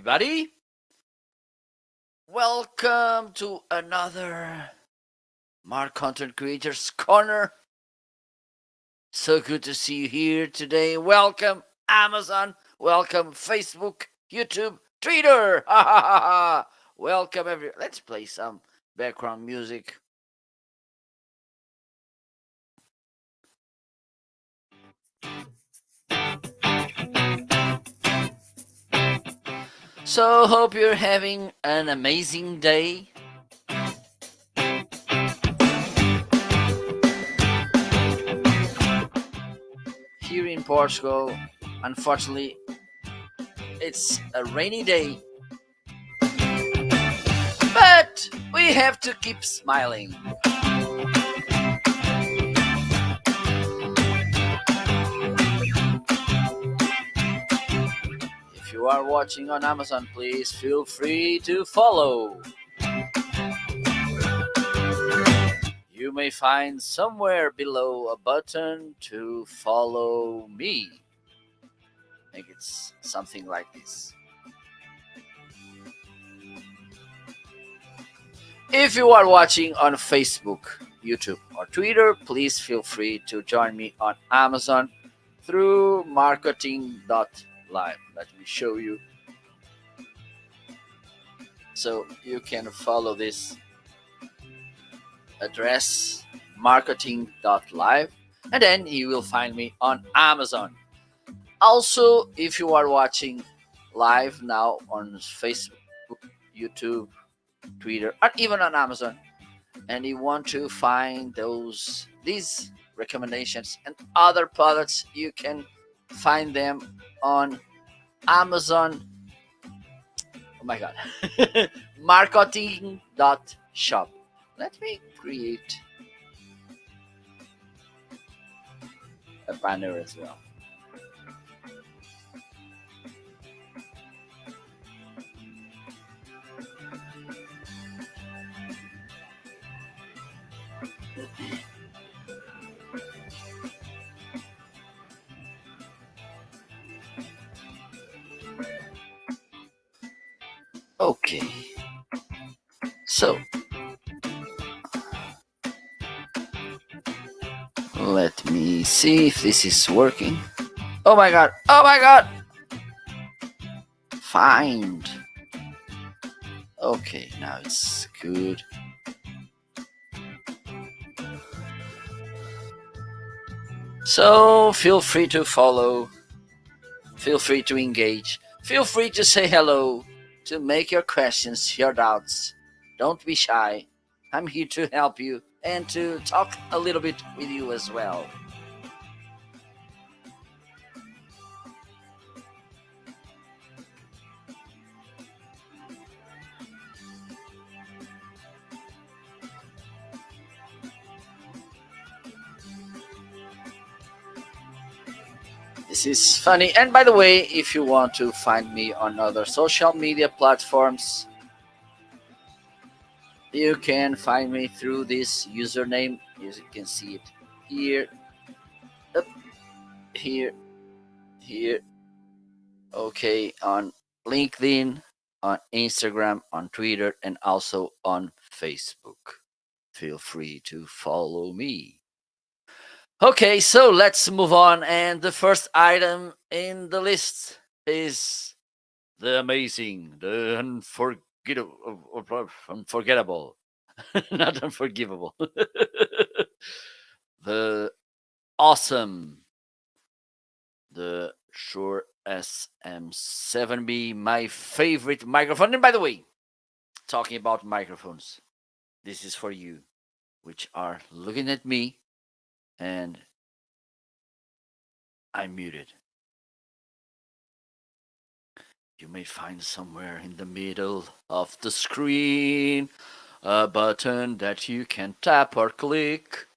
everybody. Welcome to another Mark Content Creators Corner. So good to see you here today. Welcome, Amazon. Welcome, Facebook, YouTube, Twitter. Welcome, everyone. Let's play some background music. So, hope you're having an amazing day. Here in Portugal, unfortunately, it's a rainy day, but we have to keep smiling. If you are watching on Amazon, please feel free to follow. You may find somewhere below a button to follow me. I think it's something like this. If you are watching on Facebook, YouTube, or Twitter, please feel free to join me on Amazon through marketing.live. Let me show you. So you can follow this address, marketing.live, and then you will find me on Amazon. Also, if you are watching live now on Facebook, YouTube, Twitter, or even on Amazon, and you want to find these recommendations and other products, you can find them on Amazon. Oh my god. marketing.shop. Let me create a banner as well. Okay. So, let me see if this is working. Oh my god. Oh my god. Find. Okay, now it's good. So, feel free to follow. Feel free to engage. Feel free to say hello, to make your questions, your doubts. Don't be shy. I'm here to help you and to talk a little bit with you as well. This is funny. And by the way, if you want to find me on other social media platforms, you can find me through this username. As you can see it here, up, here, here. Okay, on LinkedIn, on Instagram, on Twitter, and also on Facebook. Feel free to follow me. Okay, so let's move on. And the first item in the list is the amazing, the unforgettable, not unforgivable, the awesome, the Shure SM7B, my favorite microphone. And by the way, talking about microphones, this is for you, which are looking at me and I'm muted. You may find somewhere in the middle of the screen a button that you can tap or click,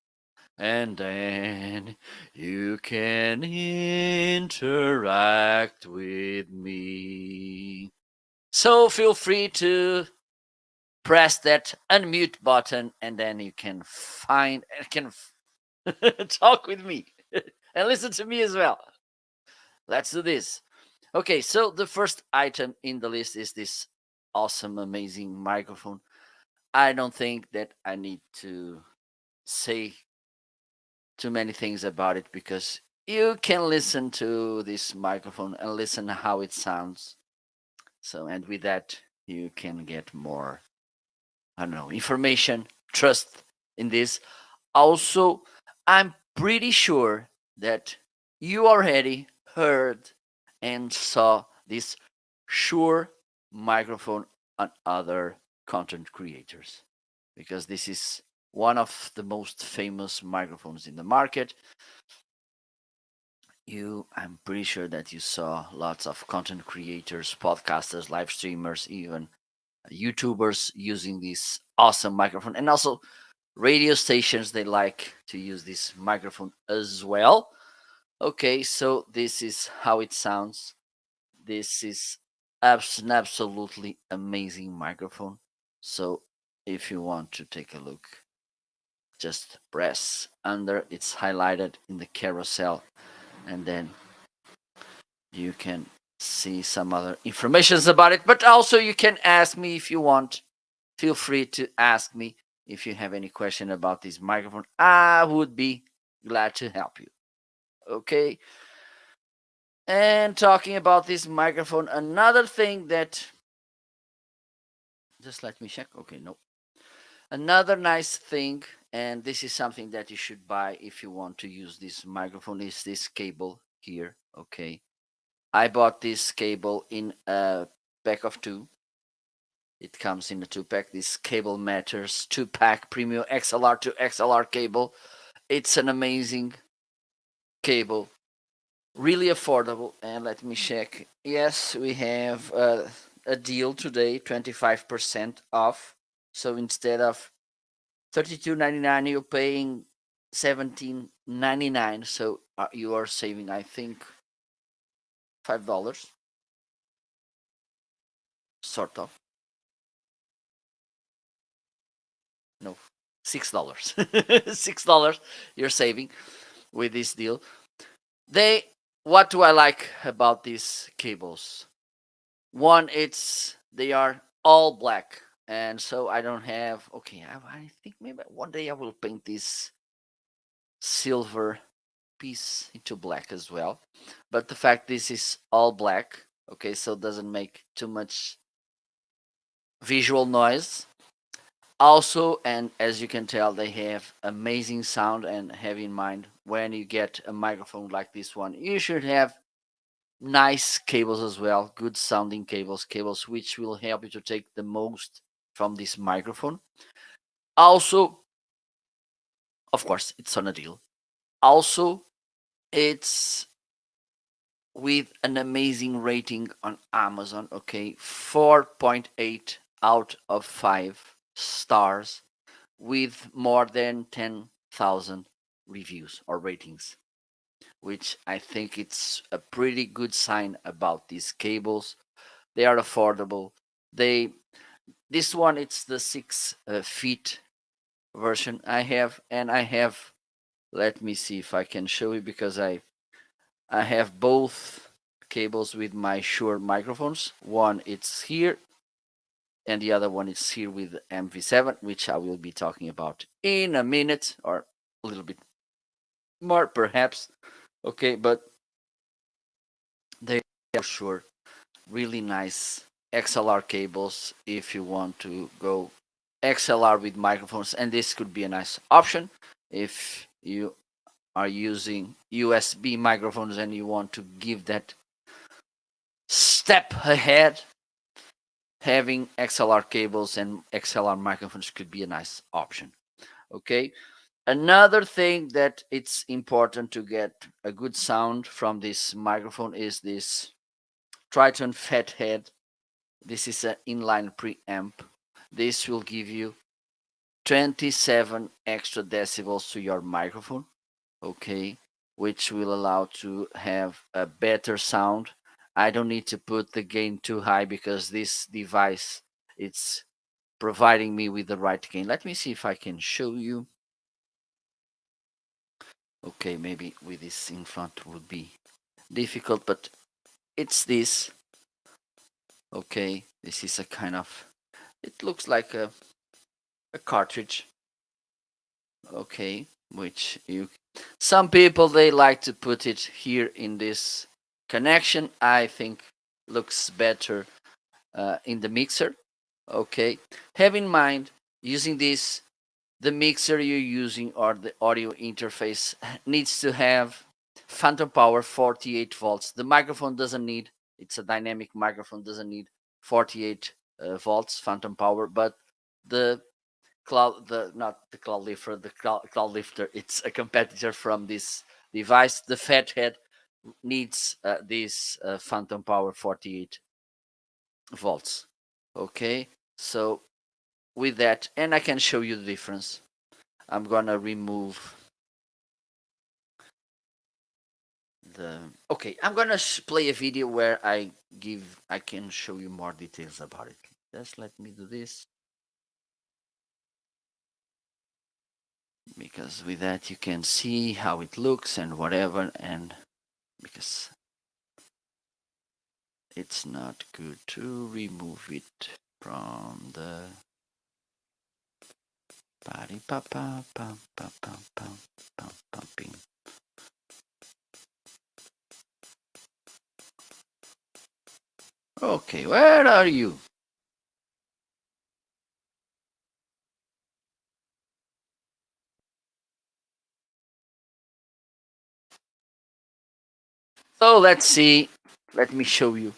and then you can interact with me. So feel free to press that unmute button, and then you can talk with me and listen to me as well. Let's do this. Okay, so the first item in the list is this awesome, amazing microphone. I don't think that I need to say too many things about it because you can listen to this microphone and listen how it sounds. So, and with that, you can get more, I don't know, information, trust in this. Also, I'm pretty sure that you already heard and saw this Shure microphone on other content creators because this is one of the most famous microphones in the market. I'm pretty sure that you saw lots of content creators, podcasters, live streamers, even YouTubers using this awesome microphone, and also radio stations they like to use this microphone as well. Okay, so this is how it sounds. This is an absolutely amazing microphone. So if you want to take a look, just press under. It's highlighted in the carousel, and then you can see some other informations about it. But also you can ask me if you want. Feel free to ask me if you have any question about this microphone. I would be glad to help you. Okay. And talking about this microphone, another thing that just let me check. Okay, no. Another nice thing, and this is something that you should buy if you want to use this microphone, is this cable here. Okay. I bought this cable in a pack of two. It comes in a two pack. This Cable Matters 2-pack premium XLR to XLR cable. It's an amazing cable, really affordable. And let me check. Yes, we have a deal today, 25% off. So instead of 32.99, you're paying 17.99. So you are saving, I think, $5, sort of. No, $6. $6 you're saving with this deal. They What do I like about these cables? One, it's they are all black, and so I don't have. Okay, I think maybe one day I will paint this silver piece into black as well. But the fact this is all black, okay, so it doesn't make too much visual noise. Also, and as you can tell, they have amazing sound. And have in mind when you get a microphone like this one, you should have nice cables as well, good sounding cables which will help you to take the most from this microphone. Also, of course, it's on a deal. Also, it's with an amazing rating on Amazon, okay? 4.8 out of 5 stars with more than 10,000 reviews or ratings, which I think it's a pretty good sign about these cables. They are affordable. They This one, it's the 6 feet version I have, and I have. Let me see if I can show you because I have both cables with my Shure microphones. One it's here, and the other one is here with MV7, which I will be talking about in a minute or a little bit more, perhaps. Okay, but they are Shure really nice XLR cables if you want to go XLR with microphones, and this could be a nice option if you are using USB microphones and you want to give that step ahead. Having XLR cables and XLR microphones could be a nice option. Okay. Another thing that it's important to get a good sound from this microphone is this Triton Fathead. This is an inline preamp. This will give you 27 extra decibels to your microphone, okay, which will allow to have a better sound. I don't need to put the gain too high because this device it's providing me with the right gain. Let me see if I can show you. Okay, maybe with this in front would be difficult, but it's this. Okay, this is a kind of, it looks like a cartridge. Okay, which you, some people they like to put it here in this connection. I think looks better in the mixer. Okay, have in mind using this, the mixer you're using or the audio interface needs to have phantom power 48 volts. The microphone doesn't need, it's a dynamic microphone, doesn't need 48 volts phantom power, but the cloud, the not the cloud lifter, the cloud lifter, it's a competitor from this device. The fathead needs this phantom power 48 volts. Okay, so with that, and I can show you the difference. I'm gonna remove the, okay, I'm gonna play a video where I can show you more details about it. Just let me do this, because with that you can see how it looks and whatever, and because it's not good to remove it from the body. Pa pa pa pa pa pa pa pumping. Okay, where are you? So let's see. Let me show you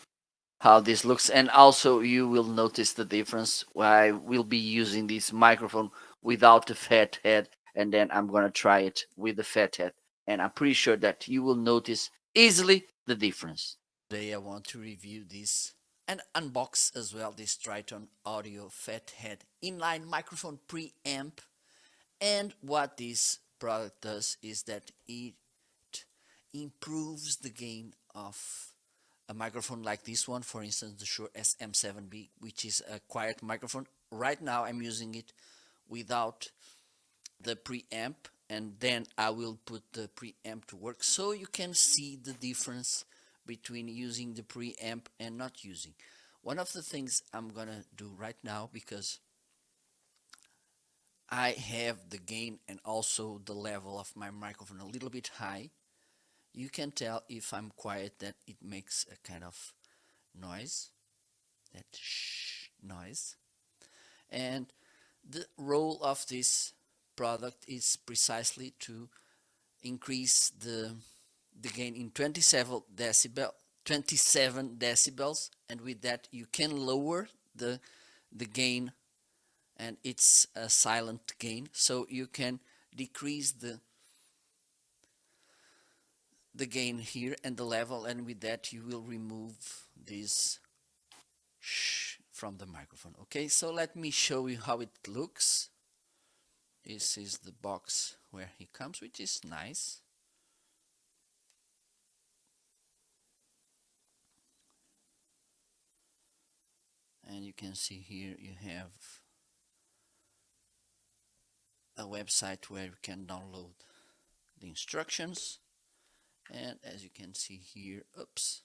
how this looks, and also you will notice the difference. I will be using this microphone without the fat head, and then I'm gonna try it with the fat head, and I'm pretty sure that you will notice easily the difference. Today I want to review this and unbox as well this Triton Audio Fathead inline microphone preamp. And what this product does is that it improves the gain of a microphone like this one, for instance, the Shure SM7B, which is a quiet microphone. Right now I'm using it without the preamp, and then I will put the preamp to work so you can see the difference between using the preamp and not using. One of the things I'm gonna do right now, because I have the gain and also the level of my microphone a little bit high, you can tell if I'm quiet that it makes a kind of noise, that shh noise. And the role of this product is precisely to increase the gain in 27 decibels, and with that you can lower the gain, and it's a silent gain, so you can decrease the gain here and the level, and with that you will remove this shh from the microphone. Okay, so let me show you how it looks. This is the box where he comes, which is nice. And you can see here you have a website where you can download the instructions. And as you can see here, oops,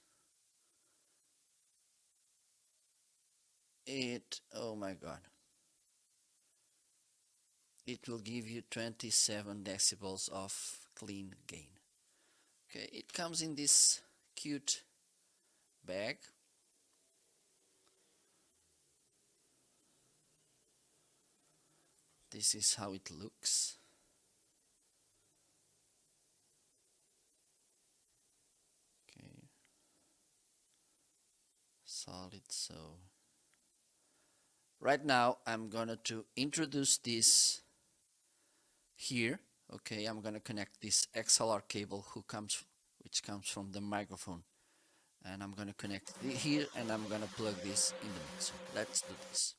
oh my god, it will give you 27 decibels of clean gain. Okay, it comes in this cute bag. This is how it looks. Okay, solid. So right now I'm gonna to introduce this here. Okay, I'm gonna connect this XLR cable which comes from the microphone, and I'm gonna connect it here, and I'm gonna plug this in the mixer. Let's do this.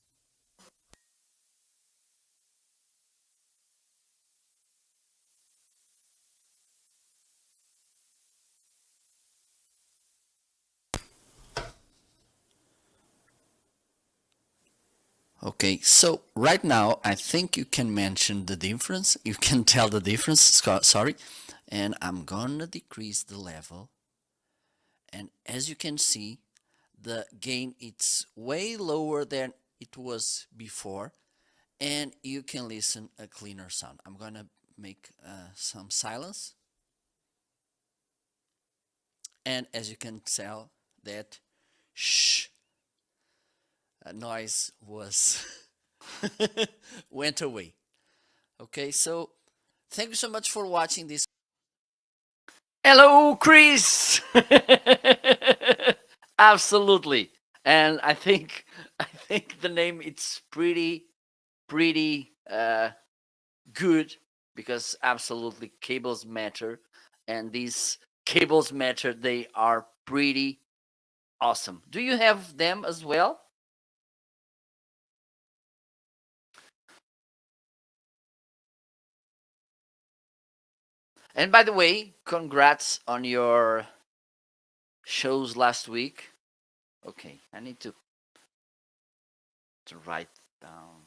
Okay, so right now I think you can mention the difference. You can tell the difference, sorry. And I'm gonna decrease the level, And as you can see, the gain it's way lower than it was before, and you can listen a cleaner sound. I'm gonna make some silence, and as you can tell, that shh noise was went away. Okay, so thank you so much for watching this. Hello, Chris. Absolutely, and I think the name it's pretty good, because absolutely cables matter, and these cables matter. They are pretty awesome. Do you have them as well? And by the way, congrats on your shows last week. Okay, I need to write down.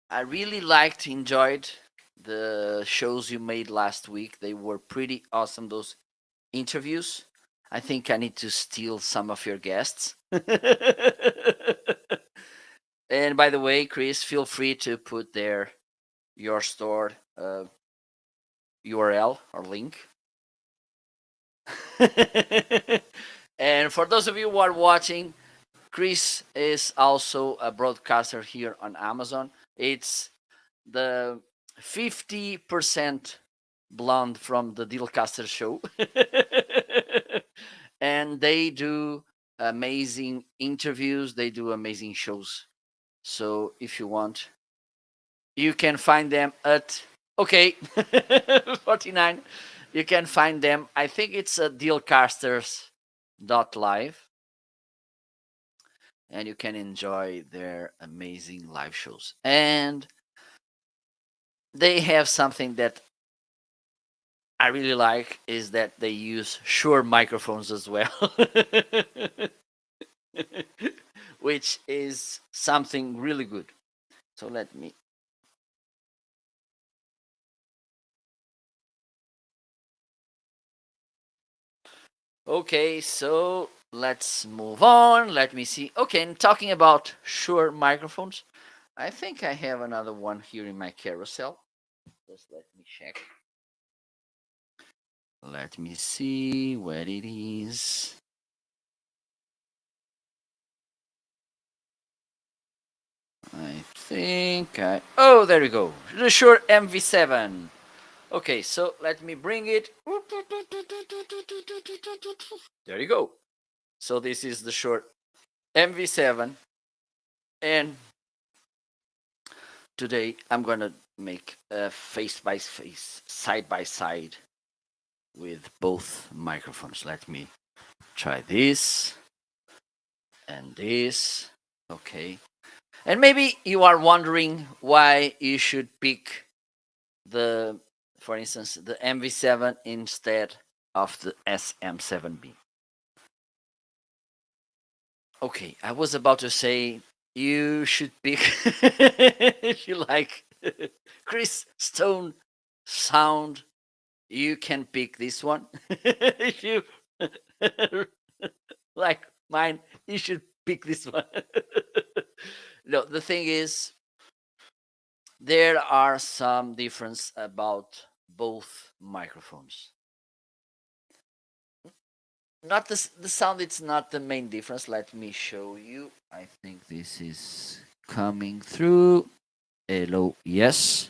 I really liked, enjoyed the shows you made last week. They were pretty awesome, those interviews. I think I need to steal some of your guests. And by the way, Chris, feel free to put there your store URL or link. And for those of you who are watching, Chris is also a broadcaster here on Amazon. It's the 50% blonde from the Dealcaster show. And they do amazing interviews, they do amazing shows. So if you want, you can find them at okay 49. You can find them. I think it's at dealcasters.live, and you can enjoy their amazing live shows. And they have something that I really like, is that they use Shure microphones as well, which is something really good. So let me. Okay, so let's move on. Let me see. Okay, and talking about Shure microphones, I think I have another one here in my carousel. Just let me check. Let me see where it is. I think I. Oh, there we go. The Shure MV7. Okay, so let me bring it. There you go. So this is the Shure MV7, and today I'm gonna make a face by face, side by side with both microphones. Let me try this and this. Okay. And maybe you are wondering why you should pick the, for instance, the MV7 instead of the SM7B. Okay, I was about to say you should pick if you like Chris Stone sound, you can pick this one. If you like mine, you should pick this one. No, the thing is, there are some difference about both microphones. Not the sound, it's not the main difference. Let me show you. I think this is coming through. Hello, yes.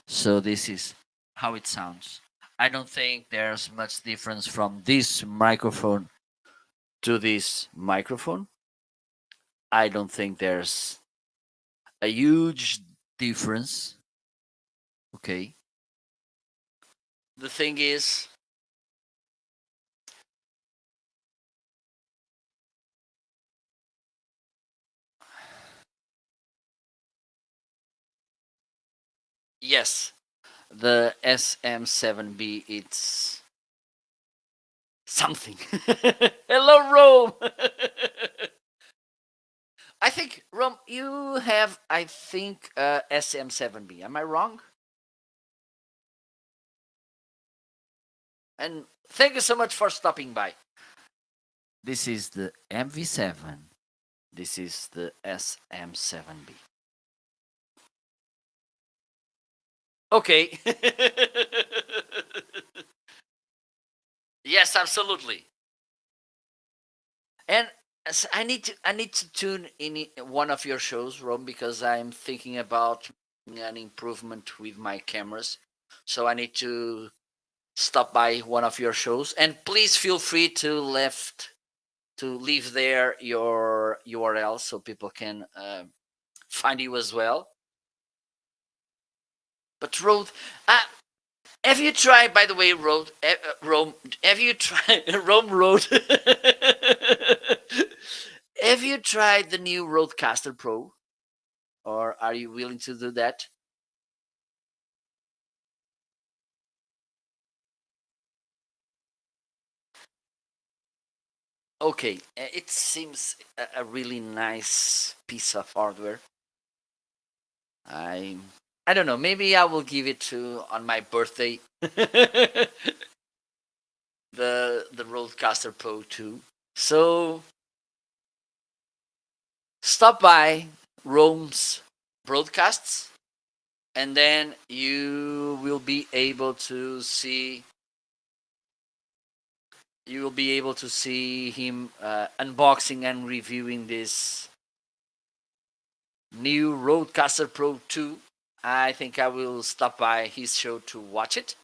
So this is how it sounds. I don't think there's much difference from this microphone to this microphone. I don't think there's a huge difference. Okay. The thing is, yes, the SM7B, it's something. Hello, Rome. I think, Rome, you have, I think, SM7B. Am I wrong? And thank you so much for stopping by. This is the MV7. This is the SM7B. Okay. Yes, absolutely. And I need to tune in one of your shows, Rome, because I'm thinking about an improvement with my cameras. So I need to stop by one of your shows, and please feel free to leave there your URL so people can find you as well. But Road, have you tried? By the way, Rome, have you tried Rome Road? Have you tried the new Roadcaster Pro, or are you willing to do that? Okay, it seems a really nice piece of hardware. I I don't know. Maybe I will give it to on my birthday. The Roadcaster Pro 2. So stop by Rome's broadcasts, and then you will be able to see him unboxing and reviewing this new Roadcaster Pro 2. I think I will stop by his show to watch it.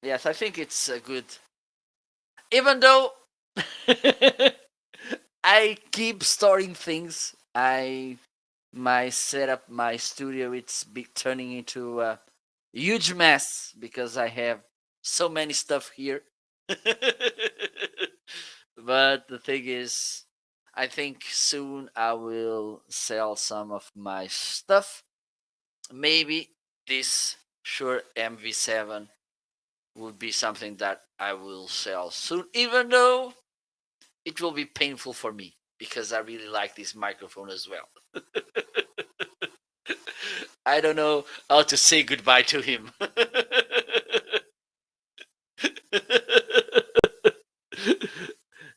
Yes, I think it's a good. Even though I keep storing things, my setup, my studio, it's turning into a huge mess because I have so many stuff here. But the thing is, I think soon I will sell some of my stuff. Maybe this Shure MV7 would be something that I will sell soon, even though it will be painful for me because I really like this microphone as well. I don't know how to say goodbye to him.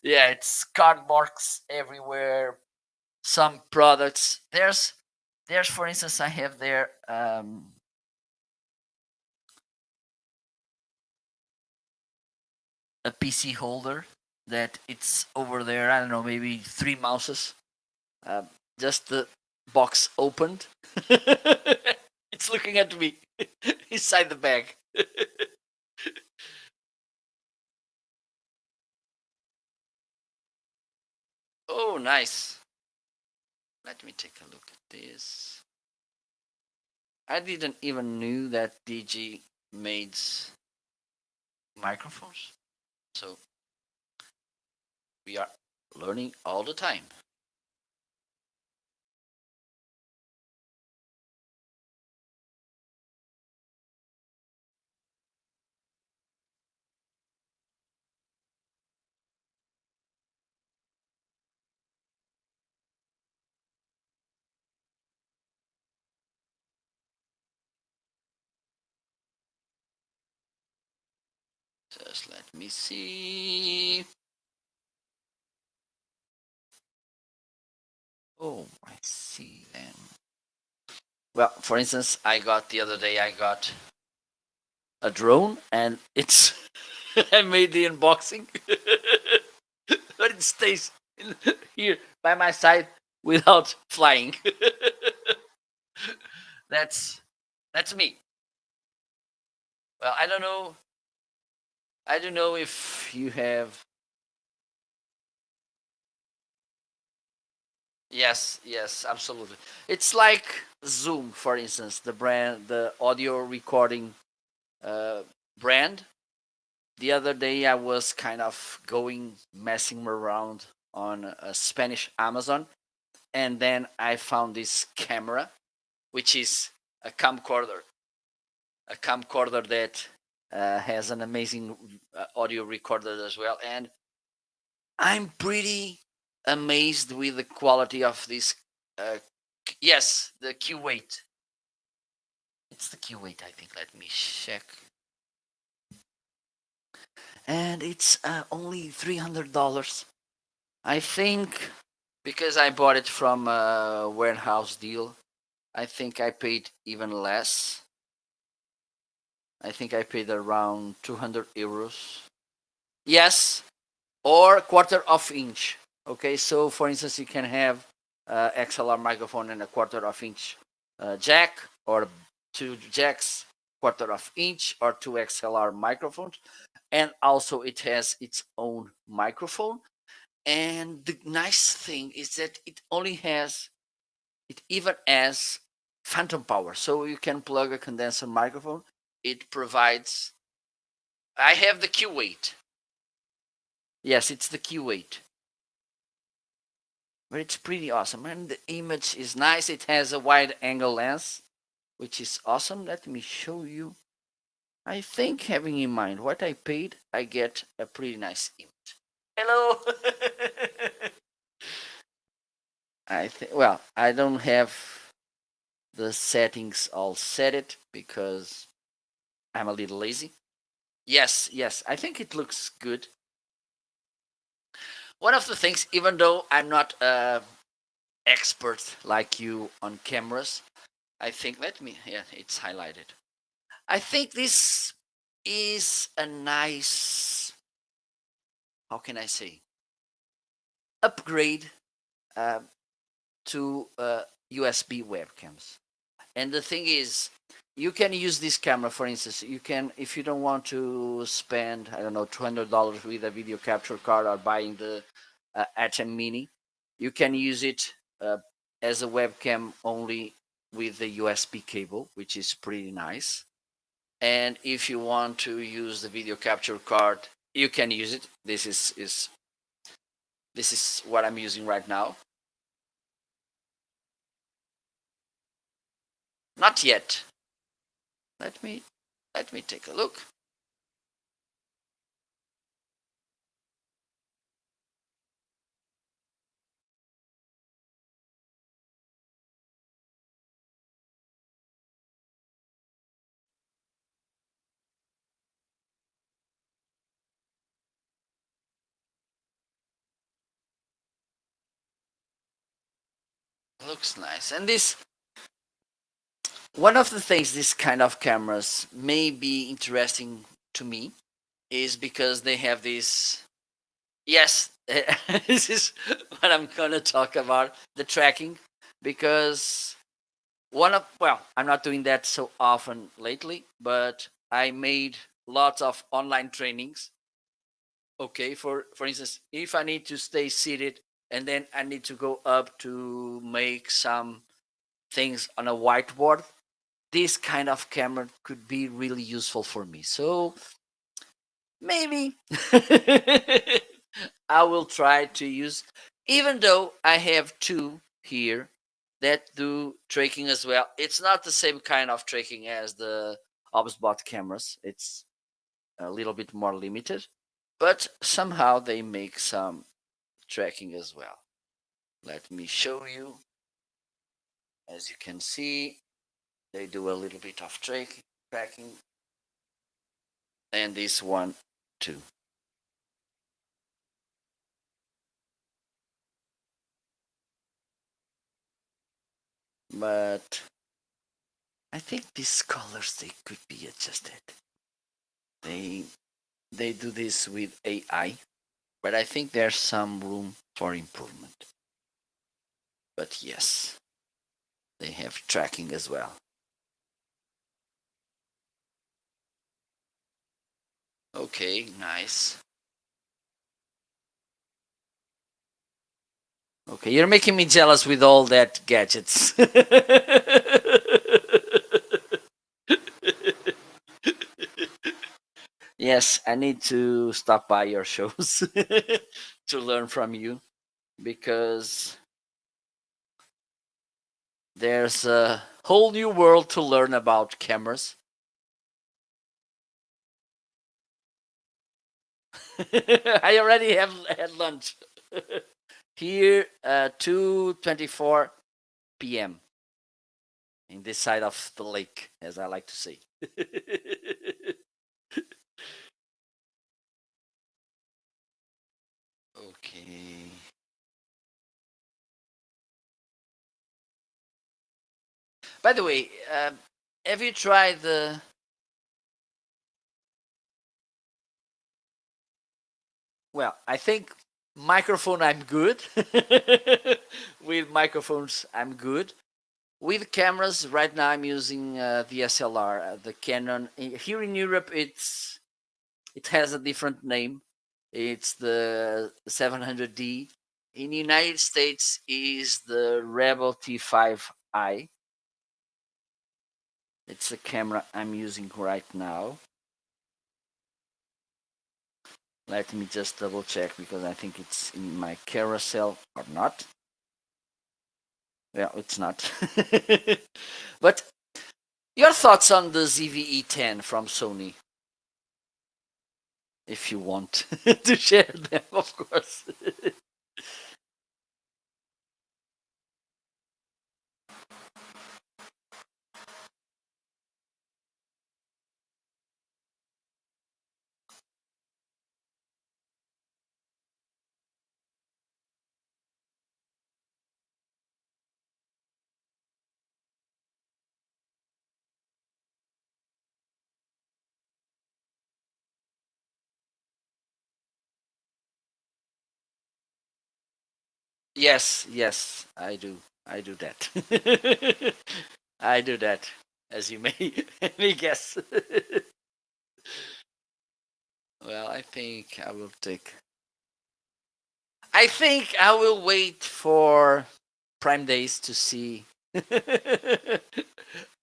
Yeah, it's card marks everywhere. Some products. There's for instance, I have there a PC holder that it's over there. I don't know, maybe 3 mouses. Uh, just the box opened. It's looking at me inside the bag. Oh, nice. Let me take a look at this. I didn't even knew that DG made microphones. So we are learning all the time. Just let me see. Oh, I see then. Well, for instance, I got the other day, I got a drone and it's, I made the unboxing, but it stays here by my side without flying. that's that's me. Well, I don't know. I don't know if you have. Yes, yes, absolutely. It's like Zoom, for instance, the audio recording uh, brand. The other day, I was kind of messing around on a Spanish Amazon, and then I found this camera, which is a camcorder, that has an amazing audio recorder as well. And I'm pretty amazed with the quality of this. Yes, the Q8. It's the Q8, I think. Let me check. And it's only $300. I think because I bought it from a warehouse deal, I think I paid even less. I think I paid around 200 euros. Yes, or quarter of inch. Okay, so for instance, you can have XLR microphone and a quarter of inch jack, or two jacks, quarter of inch, or two XLR microphones, and also it has its own microphone. And the nice thing is that it even has phantom power, so you can plug a condenser microphone. It provides. I have the Q8. Yes, it's the Q8. But it's pretty awesome, and the image is nice. It has a wide angle lens, which is awesome. Let me show you. I think, having in mind what I paid, I get a pretty nice image. Hello. I think, well, I don't have the settings all set it because I'm a little lazy. Yes, yes, I think it looks good. One of the things, even though I'm not a expert like you on cameras, I think, yeah, it's highlighted. I think this is a nice, how can I say, upgrade uh, to USB webcams. And the thing is, you can use this camera, for instance. You can, if you don't want to spend, I don't know, $200 with a video capture card or buying the Atom Mini, you can use it as a webcam only with the USB cable, which is pretty nice. And if you want to use the video capture card, you can use it. This is what I'm using right now. Not yet. Let me let me take a look. Looks nice. And this, one of the things this kind of cameras may be interesting to me is because they have this. Yes, this is what I'm gonna talk about, the tracking, because I'm not doing that so often lately, but I made lots of online trainings. Okay, for instance, if I need to stay seated and then I need to go up to make some things on a whiteboard, this kind of camera could be really useful for me. So maybe I will try to use, even though I have two here that do tracking as well. It's not the same kind of tracking as the Obsbot cameras. It's a little bit more limited, but somehow they make some tracking as well. Let me show you. As you can see, they do a little bit of tracking, and this one too. But I think these colors, they could be adjusted. They they do this with AI, but I think there's some room for improvement. But yes, they have tracking as well. Okay, nice. Okay, you're making me jealous with all that gadgets. Yes, I need to stop by your shows to learn from you, because there's a whole new world to learn about cameras. I already have had lunch. Here, 2:24 p.m. in this side of the lake, as I like to say. Okay. By the way, have you tried the? Well, I think microphone. I'm good. With microphones, I'm good. With cameras, right now I'm using the SLR, the Canon. Here in Europe, it has a different name. It's the 700D. In the United States, is the Rebel T5i. It's the camera I'm using right now. Let me just double check because I think it's in my carousel or not. Well, it's not. But your thoughts on the ZVE10 from Sony? If you want to share them, of course. Yes, yes, I do. I do that. I do that, as you may guess. Well, I think I will take. I think I will wait for Prime Days to see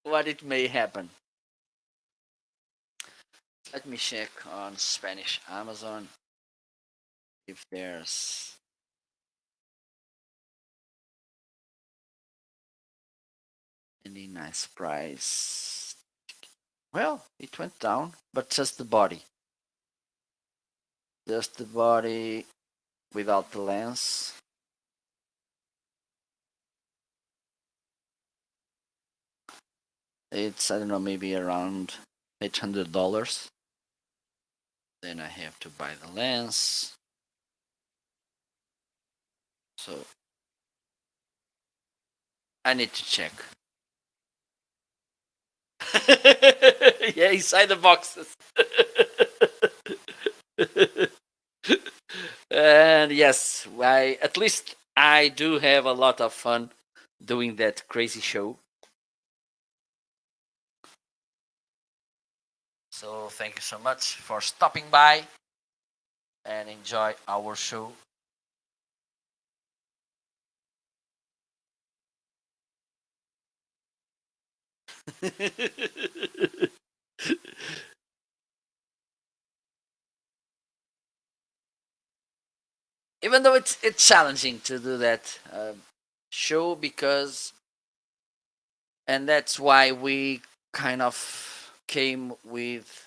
what it may happen. Let me check on Spanish Amazon if there's any nice price. Well, it went down, but just the body. Just the body without the lens. It's, I don't know, maybe around $800. Then I have to buy the lens. So I need to check. Yeah, inside the boxes. And yes, at least I do have a lot of fun doing that crazy show. So thank you so much for stopping by and enjoy our show. Even though it's challenging to do that show because, and that's why we kind of came with.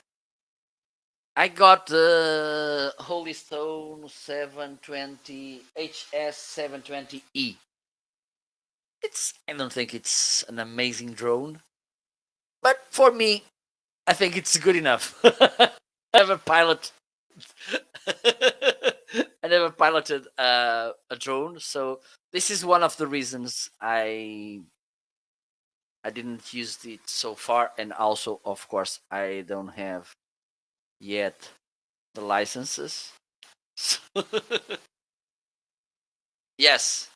I got the Holy Stone 720 HS 720E. I don't think it's an amazing drone, but for me, I think it's good enough. I never pilot. I never piloted a drone, so this is one of the reasons I didn't use it so far, and also, of course, I don't have yet the licenses. Yes,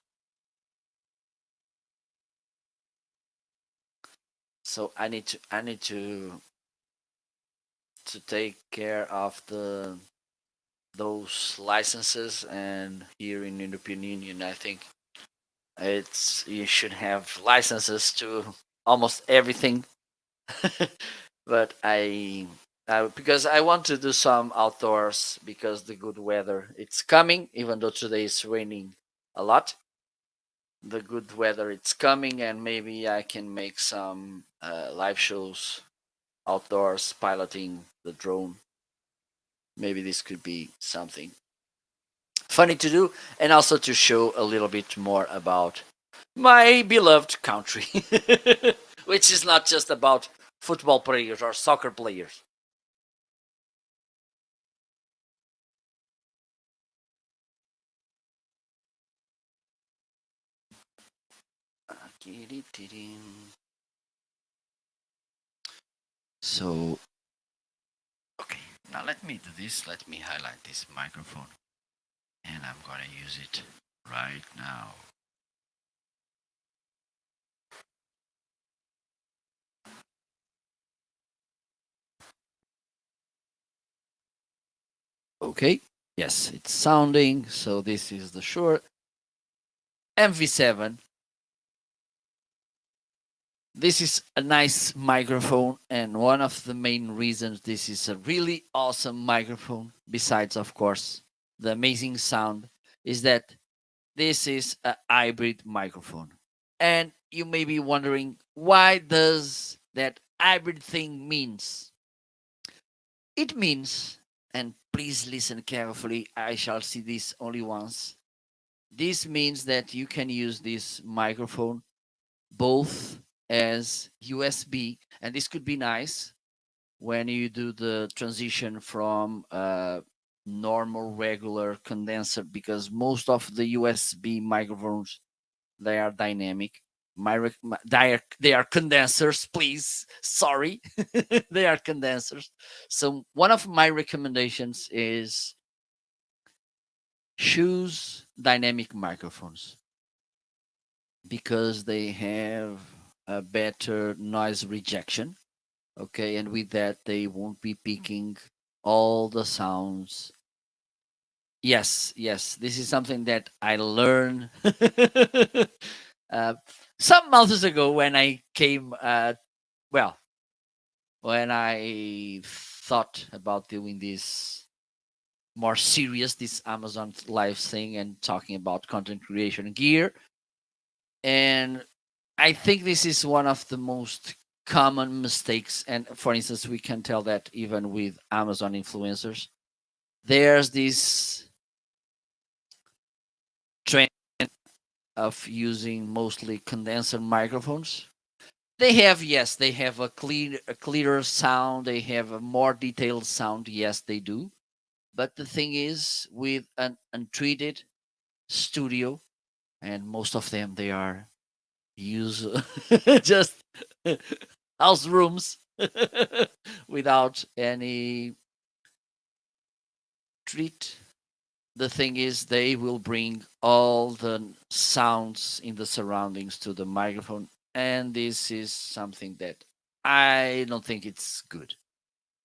so I need to take care of the those licenses, and here in European Union, I think it's you should have licenses to almost everything. But because I want to do some outdoors because the good weather it's coming, even though today is raining a lot. The good weather it's coming, and maybe I can make some live shows outdoors piloting the drone. Maybe this could be something funny to do, and also to show a little bit more about my beloved country. which is not just about football players or soccer players. So, okay, now let me do this. Let me highlight this microphone, and I'm gonna use it right now. Okay, yes, it's sounding. So this is the Shure MV7. This is a nice microphone, and one of the main reasons this is a really awesome microphone, besides, of course, the amazing sound, is that this is a hybrid microphone. And you may be wondering, why does that hybrid thing means? It means, and please listen carefully, I shall see this only once. This means that you can use this microphone both as USB, and this could be nice when you do the transition from normal regular condenser, because most of the USB microphones, they are dynamic. They are condensers, please. Sorry, they are condensers. So one of my recommendations is choose dynamic microphones because they have a better noise rejection. Okay, and with that, they won't be picking all the sounds. Yes, yes, this is something that I learned uh, some months ago when I came. Well, when I thought about doing this more serious, this Amazon Live thing, and talking about content creation gear. And I think this is one of the most common mistakes. And for instance, we can tell that even with Amazon influencers, there's this trend of using mostly condenser microphones. They have, yes, they have a clearer sound, they have a more detailed sound, yes, they do. But the thing is, with an untreated studio, and most of them they are use just house rooms without any treat. The thing is, they will bring all the sounds in the surroundings to the microphone, and this is something that I don't think it's good.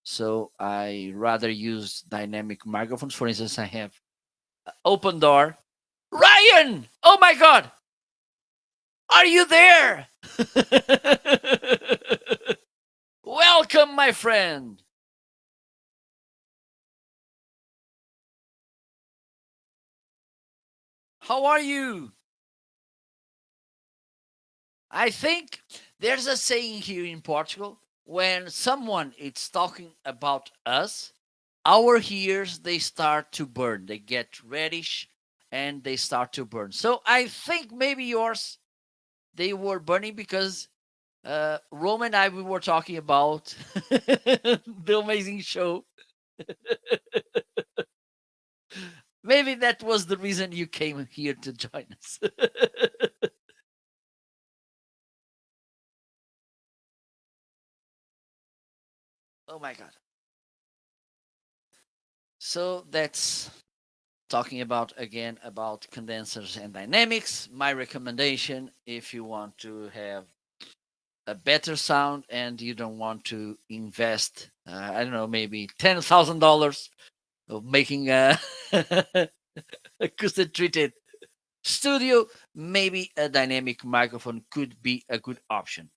So I rather use dynamic microphones. For instance, I have open door. Ryan! Oh my god! Are you there? Welcome, my friend. How are you? I think there's a saying here in Portugal, when someone is talking about us, our ears they start to burn. They get reddish and they start to burn. So I think maybe yours they were burning because Rome and I we were talking about the amazing show. Maybe that was the reason you came here to join us. Oh my god. So that's talking about again about condensers and dynamics. My recommendation, if you want to have a better sound and you don't want to invest, I don't know, maybe $10,000 of making a acoustic treated studio, maybe a dynamic microphone could be a good option.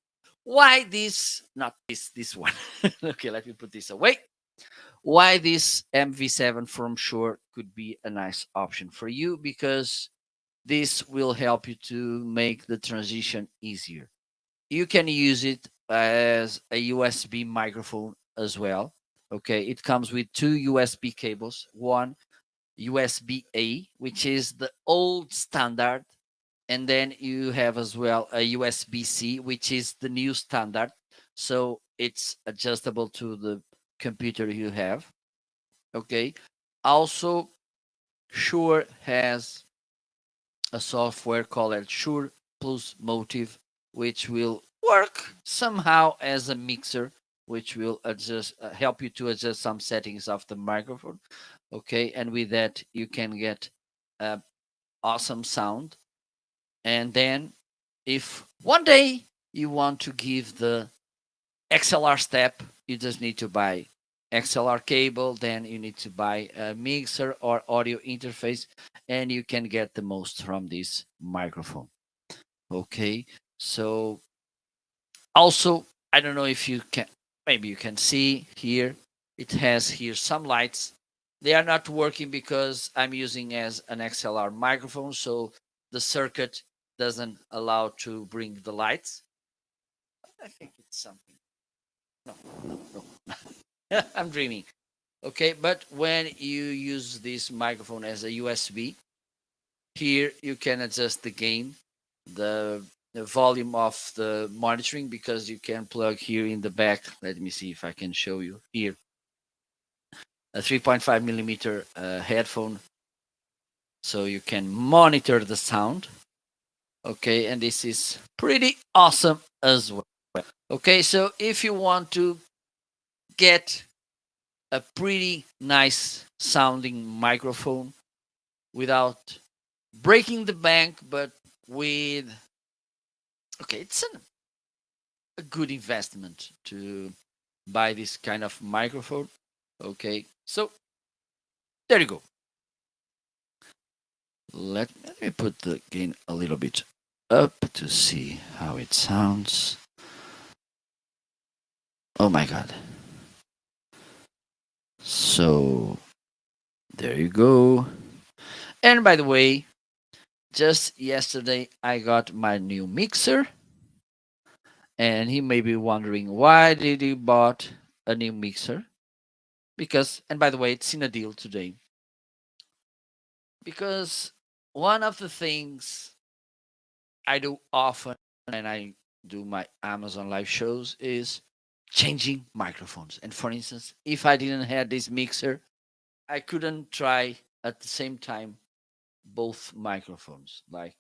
Why this? Not this one. Okay, let me put this away. Why this MV7 from Shure could be a nice option for you, because this will help you to make the transition easier. You can use it as a USB microphone as well. Okay, it comes with two USB cables, one USB A, which is the old standard, And then you have as well a USB-C, which is the new standard. So it's adjustable to the computer you have. Okay. Also, Shure has a software called Shure Plus Motive, which will work somehow as a mixer, which will adjust, help you to adjust some settings of the microphone. Okay, and with that you can get awesome sound. And then, if one day you want to give the XLR step, you just need to buy XLR cable, then you need to buy a mixer or audio interface, and you can get the most from this microphone. Okay, so also, I don't know if you can, maybe you can see here, it has here some lights. They are not working because I'm using as an XLR microphone, so the circuit doesn't allow to bring the lights. I think it's something. No, no, no. I'm dreaming. Okay, but when you use this microphone as a USB, here you can adjust the gain, the, the volume of the monitoring, because you can plug here in the back. Let me see if I can show you here a 3.5 millimeter headphone, so you can monitor the sound. Okay, and this is pretty awesome as well. Okay, so if you want to get a pretty nice sounding microphone without breaking the bank, but with, okay, it's a good investment to buy this kind of microphone. Okay, so there you go. Let me put the gain a little bit up to see how it sounds. Oh my god. So there you go. And by the way, just yesterday I got my new mixer, and he may be wondering why did he bought a new mixer? Because, and by the way, it's in a deal today. Because one of the things I do often and I do my Amazon live shows is changing microphones. And for instance, if I didn't have this mixer, I couldn't try at the same time both microphones like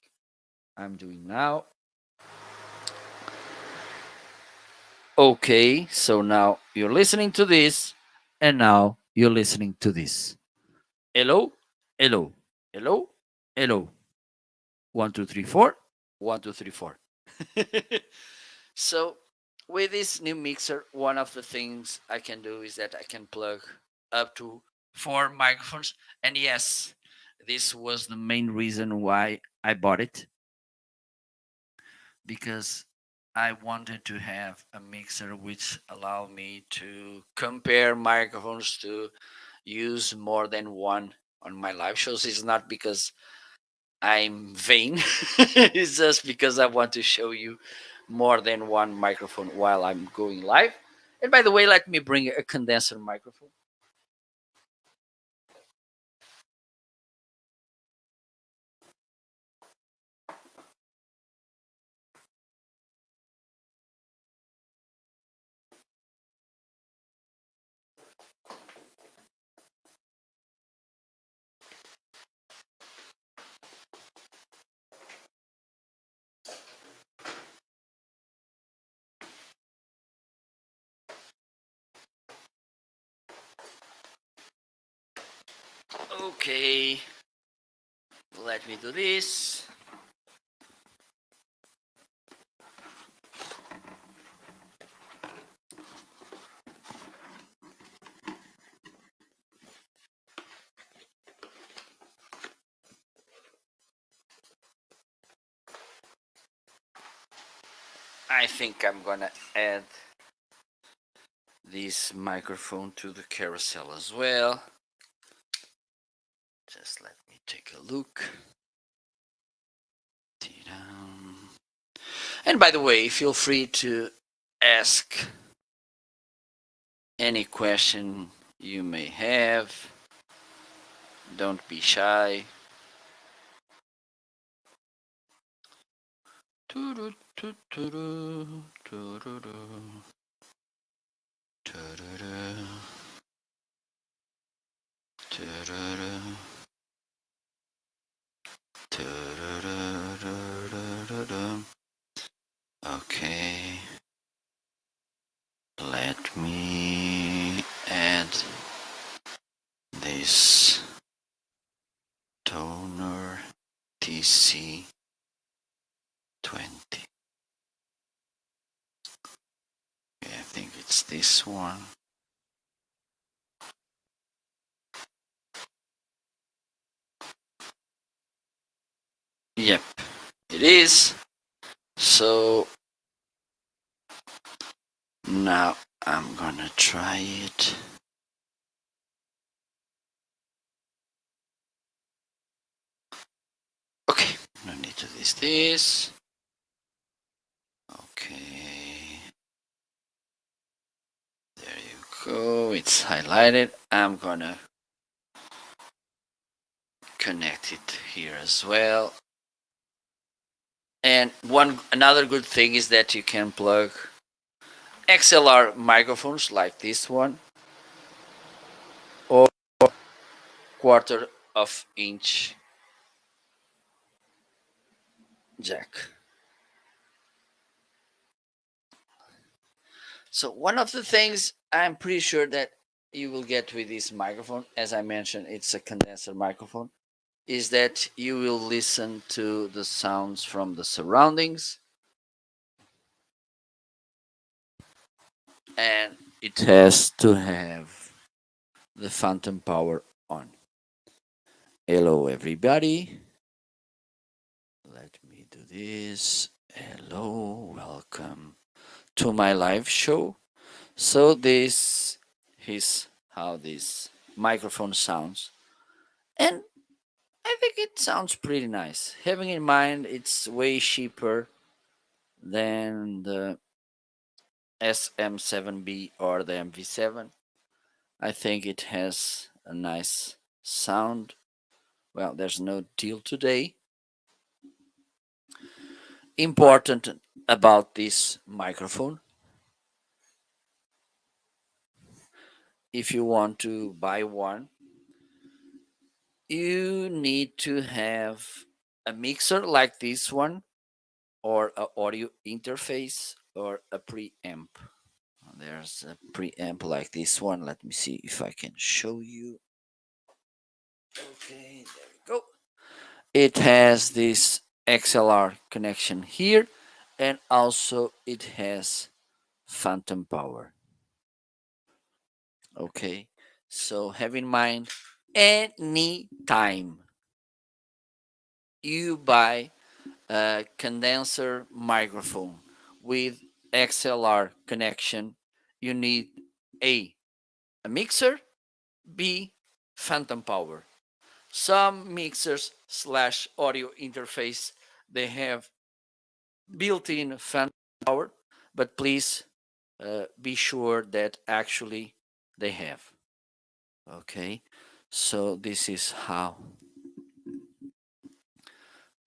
I'm doing now. Okay, so now you're listening to this, and now you're listening to this. Hello, hello, hello, hello. 1, 2, 3, 4. 1, 2, 3, 4. So with this new mixer, one of the things I can do is that I can plug up to 4 microphones. And yes, this was the main reason why I bought it, because I wanted to have a mixer which allowed me to compare microphones, to use more than one on my live shows. It's not because I'm vain. It's just because I want to show you more than one microphone while I'm going live. And by the way, let me bring a condenser microphone. Okay, let me do this. I think I'm gonna add this microphone to the carousel as well. Just let me take a look. And by the way, feel free to ask any question you may have. Don't be shy. Okay, let me add this toner TC20. I think it's this one. Yep, it is. So now I'm gonna try it. Okay, no need to this. Okay. There you go. It's highlighted. I'm gonna connect it here as well. And another good thing is that you can plug XLR microphones like this one or quarter of inch jack. So one of the things I'm pretty sure that you will get with this microphone, as I mentioned, it's a condenser microphone, is that you will listen to the sounds from the surroundings, and it has to have the phantom power on. Hello everybody, let me do this. Hello, welcome to my live show. So this is how this microphone sounds, and I think it sounds pretty nice. Having in mind it's way cheaper than the SM7B or the MV7. I think it has a nice sound. Well, there's no deal today. Important about this microphone, if you want to buy one, you need to have a mixer like this one, or an audio interface, or a preamp. There's a preamp like this one. Let me see if I can show you. Okay, there we go. It has this XLR connection here, and also it has phantom power. Okay, so have in mind, any time you buy a condenser microphone with XLR connection, you need a mixer, B, phantom power. Some mixers slash audio interface, they have built-in phantom power, but please be sure that actually they have. Okay, so this is how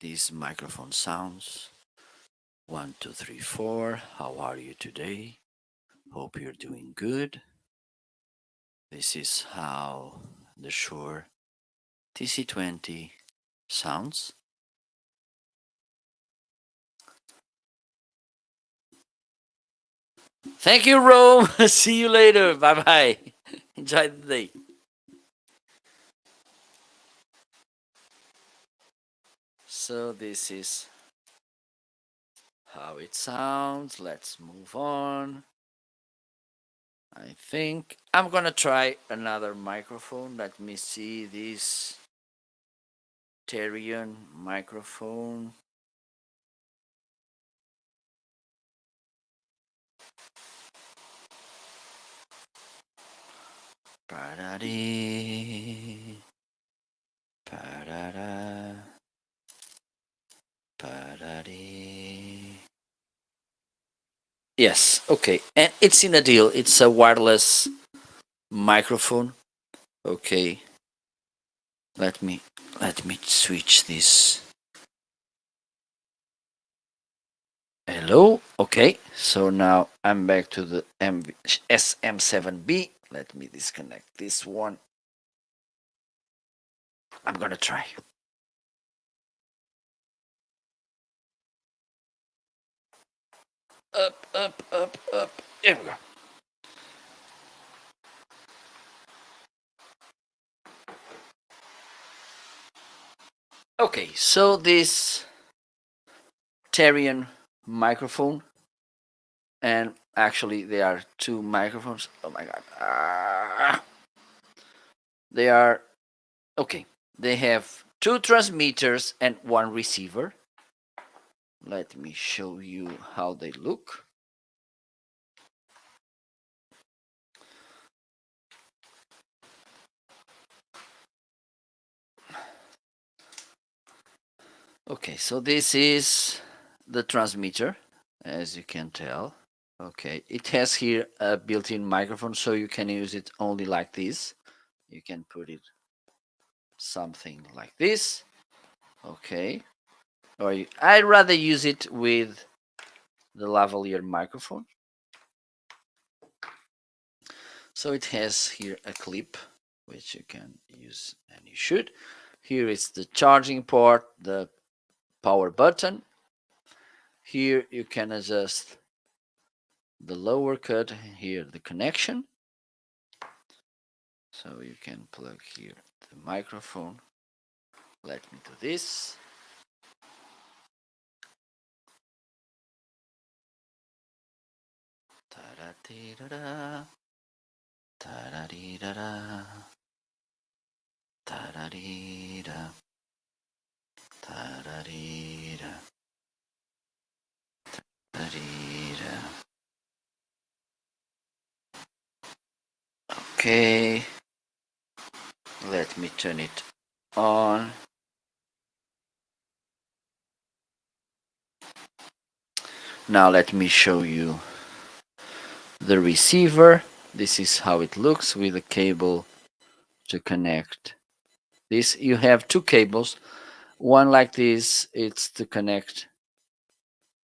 this microphone sounds. 1, 2, 3, 4. How are you today? Hope you're doing good. This is how the Shure TC20 sounds. Thank you, Rome. See you later. Bye bye. Enjoy the day. So, this is how it sounds. Let's move on. I think I'm gonna try another microphone. Let me see this Therion microphone. Pa-da-dee. Pa-da-da. Pa-da-dee. Yes, okay. And it's in a deal. It's a wireless microphone. Okay. Let me switch this. Hello. Okay, so now I'm back to the SM7B. Let me disconnect this one. I'm gonna try. Up, up, up, up. There we go. Okay, so this Therion microphone, and actually there are two microphones. Oh my god. They are okay. They have two transmitters and one receiver. Let me show you how they look. Okay, so this is the transmitter, as you can tell. Okay, it has here a built-in microphone, so you can use it only like this. You can put it something like this. Okay, or I'd rather use it with the lavalier microphone. So it has here a clip which you can use, and you should. Here is the charging port, the power button. Here you can adjust the lower cut, here the connection. So you can plug here the microphone. Let me do this. Ta-da-dee-da-da. Ta-da-dee-da-da. Ta-da-dee-da. Ta-da-dee-da. Ta-da-dee-da. Okay. Let me turn it on. Now let me show you the receiver. This is how it looks with a cable to connect this. You have two cables. One like this, it's to connect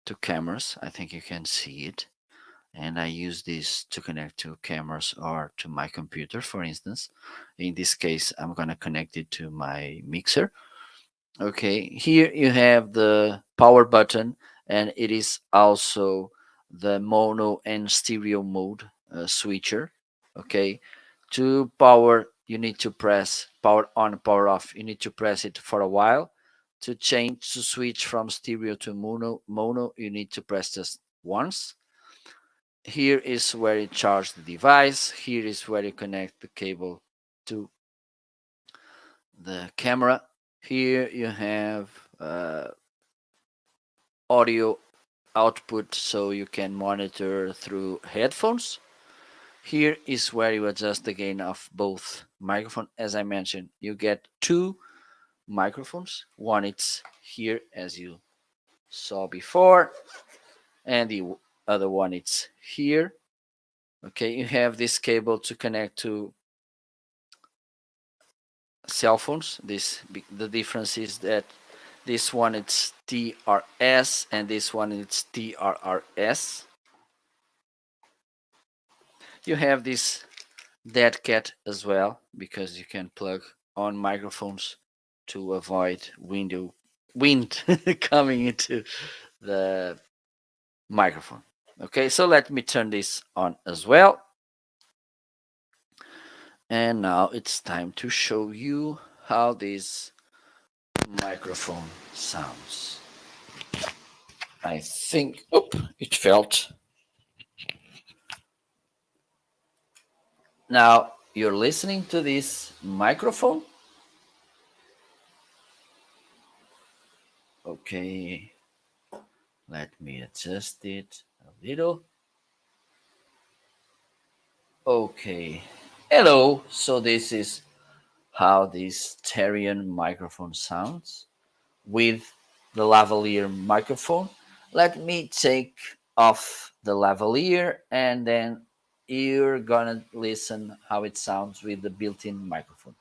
to cameras. I think you can see it. And I use this to connect to cameras or to my computer, for instance. In this case, I'm going to connect it to my mixer. Okay, here you have the power button, and it is also the mono and stereo mode switcher. Okay, to power, you need to press power on, power off. You need to press it for a while. To change, to switch from stereo to mono, you need to press just once. Here is where you charge the device. Here is where you connect the cable to the camera. Here you have audio output, so you can monitor through headphones. Here is where you adjust the gain of both microphone. As I mentioned, you get two microphones. One it's here, as you saw before, and the other one it's here. Okay, you have this cable to connect to cell phones. The difference is that this one it's TRS and this one it's TRRS. You have this dead cat as well, because you can plug on microphones to avoid wind coming into the microphone. Okay, so let me turn this on as well. And now it's time to show you how this microphone sounds. I think, it felt. Now you're listening to this microphone. Okay, let me adjust it a little. Okay, hello. So this is how this Therion microphone sounds with the lavalier microphone. Let me take off the lavalier, and then you're gonna listen how it sounds with the built-in microphone.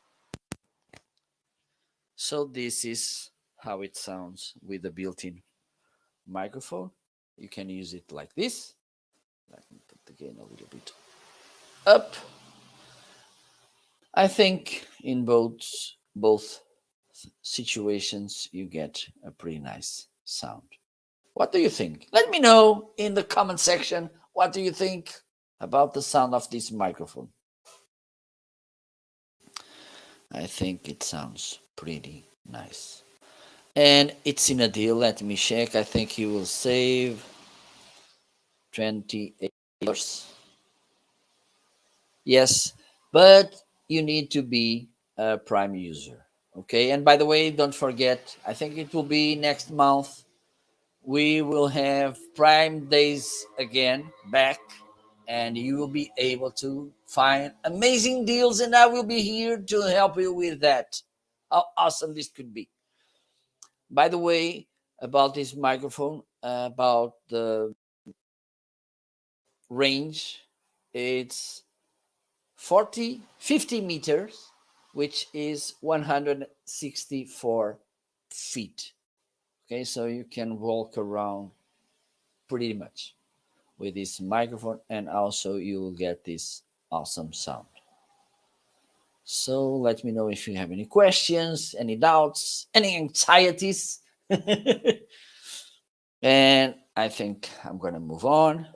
So this is how it sounds with the built-in microphone. You can use it like this. Let me put the gain a little bit up. I think in both situations you get a pretty nice sound. What do you think? Let me know in the comment section. What do you think about the sound of this microphone? I think it sounds pretty nice. And it's in a deal. Let me check. I think you will save $28. Yes, but you need to be a Prime user. Okay. And by the way, don't forget, I think it will be next month. We will have Prime Days again back, and you will be able to find amazing deals, and I will be here to help you with that. How awesome this could be. By the way, about this microphone, about the range, it's 50 meters, which is 164 feet. Okay, so you can walk around pretty much with this microphone, and also you will get this awesome sound. So let me know if you have any questions, any doubts, any anxieties. And I think I'm going to move on.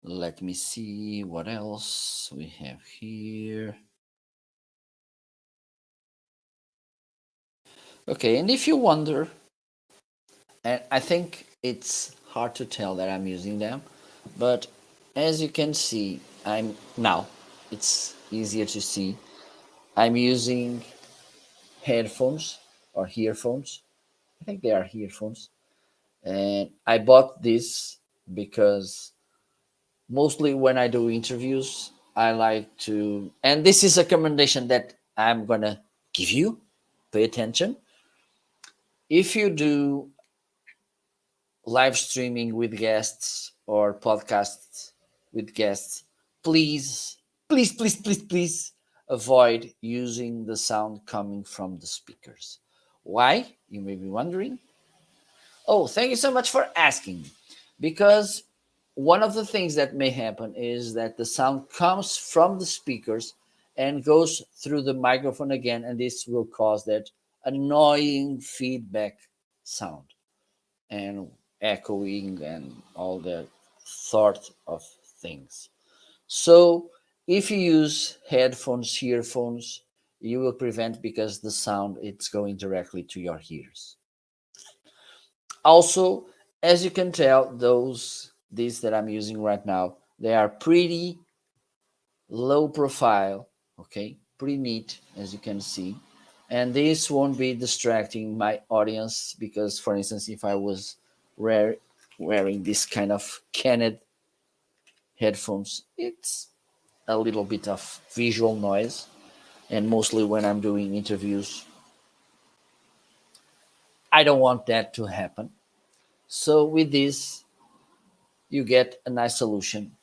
Let me see what else we have here. Okay, and if you wonder, and I think it's hard to tell that I'm using them, but as you can see, it's easier to see. I'm using headphones or earphones. I think they are earphones. And I bought this because mostly when I do interviews, I like to, and this is a recommendation that I'm going to give you. Pay attention. If you do live streaming with guests or podcasts with guests, please, please, please, please, please avoid using the sound coming from the speakers. Why? You may be wondering. Oh, thank you so much for asking. Because one of the things that may happen is that the sound comes from the speakers and goes through the microphone again, and this will cause that annoying feedback sound and echoing and all that sort of things. So if you use headphones, earphones, you will prevent because the sound it's going directly to your ears. Also, as you can tell, these that I'm using right now, they are pretty low profile, okay, pretty neat as you can see. And this won't be distracting my audience because, for instance, if I was wearing this kind of canned headphones, it's a little bit of visual noise. And mostly when I'm doing interviews, I don't want that to happen. So with this, you get a nice solution.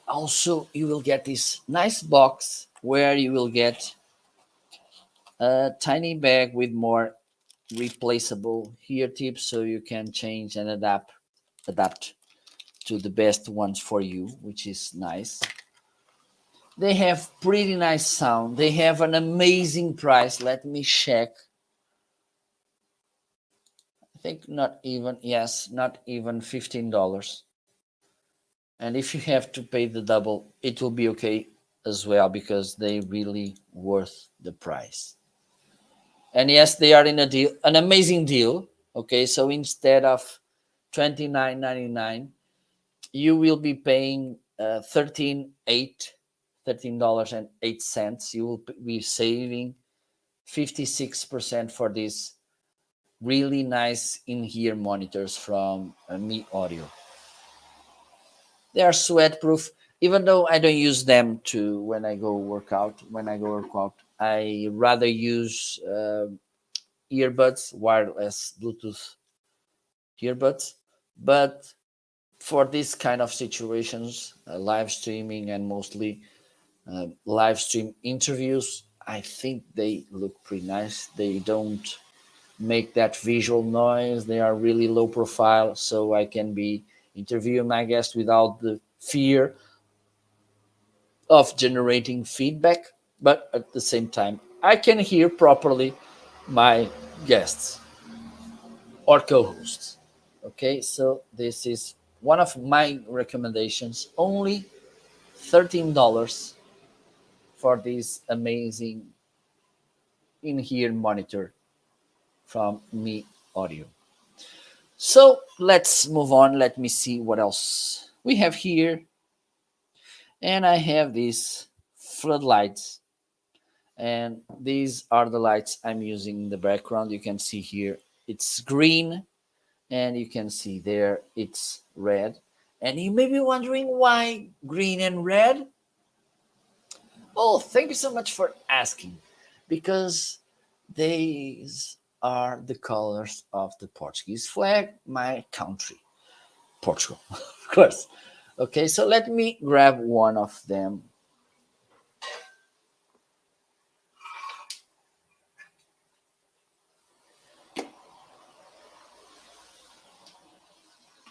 Also, you will get this nice box where you will get a tiny bag with more replaceable ear tips so you can change and adapt to the best ones for you, which is nice. They have pretty nice sound. They have an amazing price. Let me check. I think not even $15. And if you have to pay the double, it will be okay as well because they really worth the price. And yes, they are in a deal, an amazing deal. Okay, so instead of $29.99, you will be paying $13.08. You will be saving 56% for these really nice in-ear monitors from Mi Audio. They are sweat proof, even though I don't use them to when I go work out. When I go work out, I rather use earbuds, wireless Bluetooth earbuds. But for this kind of situations, live streaming and mostly live stream interviews, I think they look pretty nice. They don't make that visual noise. They are really low profile, so I can be interviewing my guest without the fear of generating feedback. But at the same time, I can hear properly my guests or co-hosts. Okay, so this is one of my recommendations. Only $13 for this amazing in-ear monitor from Mi Audio. So let's move on. Let me see what else we have here. And I have these floodlights, and these are the lights I'm using in the background. You can see here it's green, and you can see there it's red. And you may be wondering why green and red. Oh, thank you so much for asking. Because these are the colors of the Portuguese flag, my country, Portugal, of course. Okay, so let me grab one of them.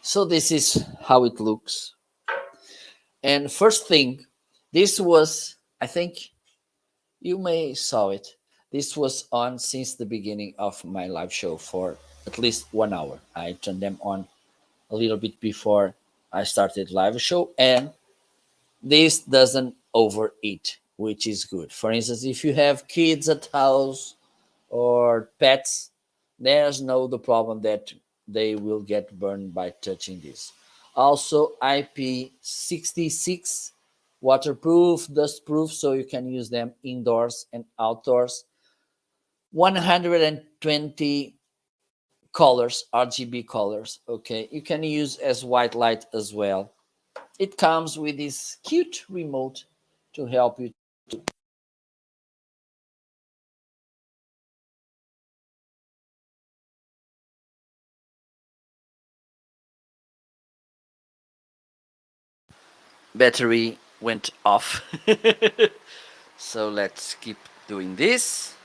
So this is how it looks. And first thing, this was, I think you may saw it. This was on since the beginning of my live show for at least 1 hour. I turned them on a little bit before I started live show, and this doesn't overeat, which is good. For instance, if you have kids at house or pets, there's no the problem that they will get burned by touching this. Also, IP66 waterproof, dust proof, so you can use them indoors and outdoors. 120 colors, RGB colors. Okay, you can use as white light as well. It comes with this cute remote to help you. Battery went off. So let's keep doing this.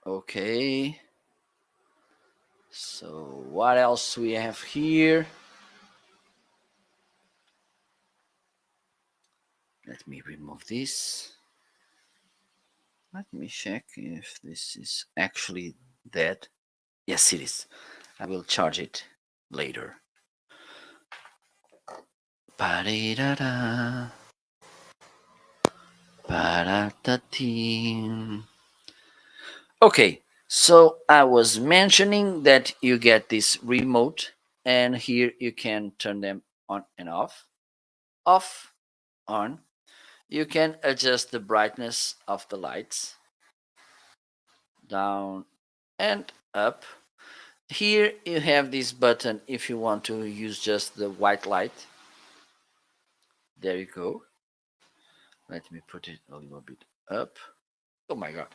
Okay. So what else we have here? Let me remove this. Let me check if this is actually dead. Yes, it is. I will charge it later. Ba-de-da-da. Ba-da-da-dee. Okay, so I was mentioning that you get this remote, and here you can turn them on and off, on. You can adjust the brightness of the lights, down and up. Here you have this button if you want to use just the white light. There you go. Let me put it a little bit up. Oh my god.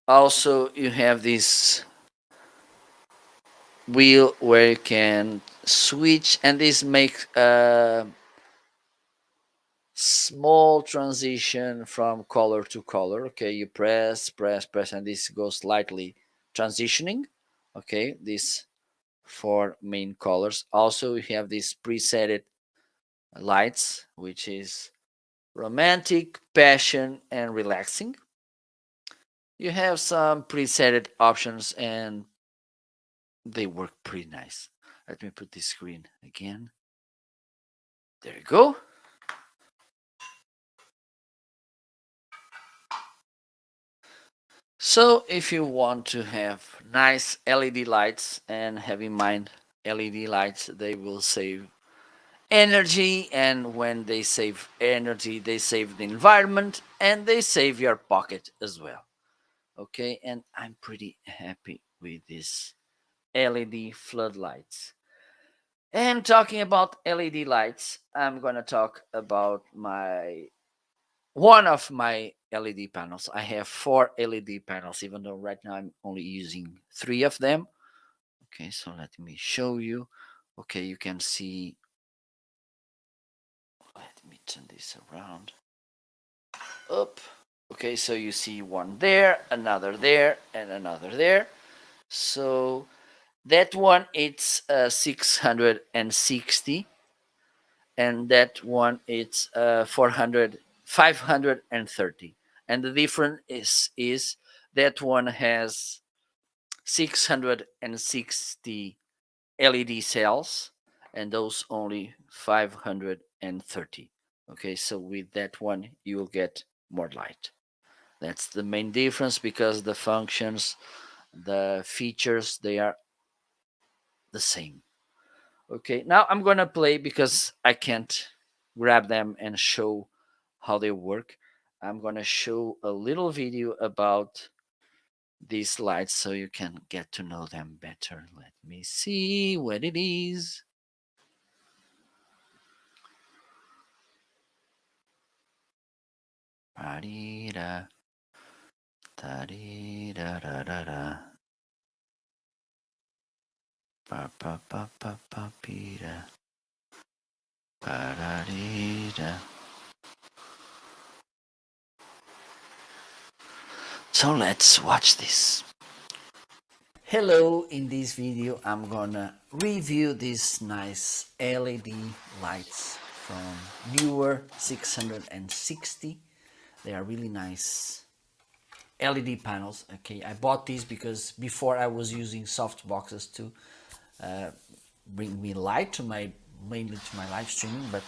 Also, you have this wheel where you can switch, and this makes a small transition from color to color. Okay, you press, and this goes slightly transitioning. Okay, this four main colors. Also, you have these preset lights, which is romantic, passion, and relaxing. You have some preset options, and they work pretty nice. Let me put this screen again. There you go. So if you want to have nice LED lights, and have in mind LED lights, they will save energy, and when they save energy, they save the environment and they save your pocket as well. Okay, and I'm pretty happy with this LED floodlights. And talking about LED lights, I'm gonna talk about my one of my LED panels. I have four LED panels, even though right now I'm only using three of them. Okay, so let me show you. Okay, you can see. Let me turn this around. up. Okay, so you see one there, another there, and another there. So that one it's 660, and that one it's 530. And the difference is that one has 660 LED cells, and those only 530. Okay, so with that one you will get more light. That's the main difference, because the functions, the features, they are the same. Okay, now I'm gonna play because I can't grab them and show how they work. I'm gonna show a little video about these lights so you can get to know them better. Let me see what it is. Pa-dee-da, da-dee-da-da-da-da. Pa-pa-pa-pa-pa-pee-da. Pa-da-dee-da. So let's watch this. Hello, in this video I'm gonna review these nice LED lights from Neewer 660. They are really nice LED panels. Okay, I bought these because before I was using soft boxes to bring me light to my, mainly to my live streaming, but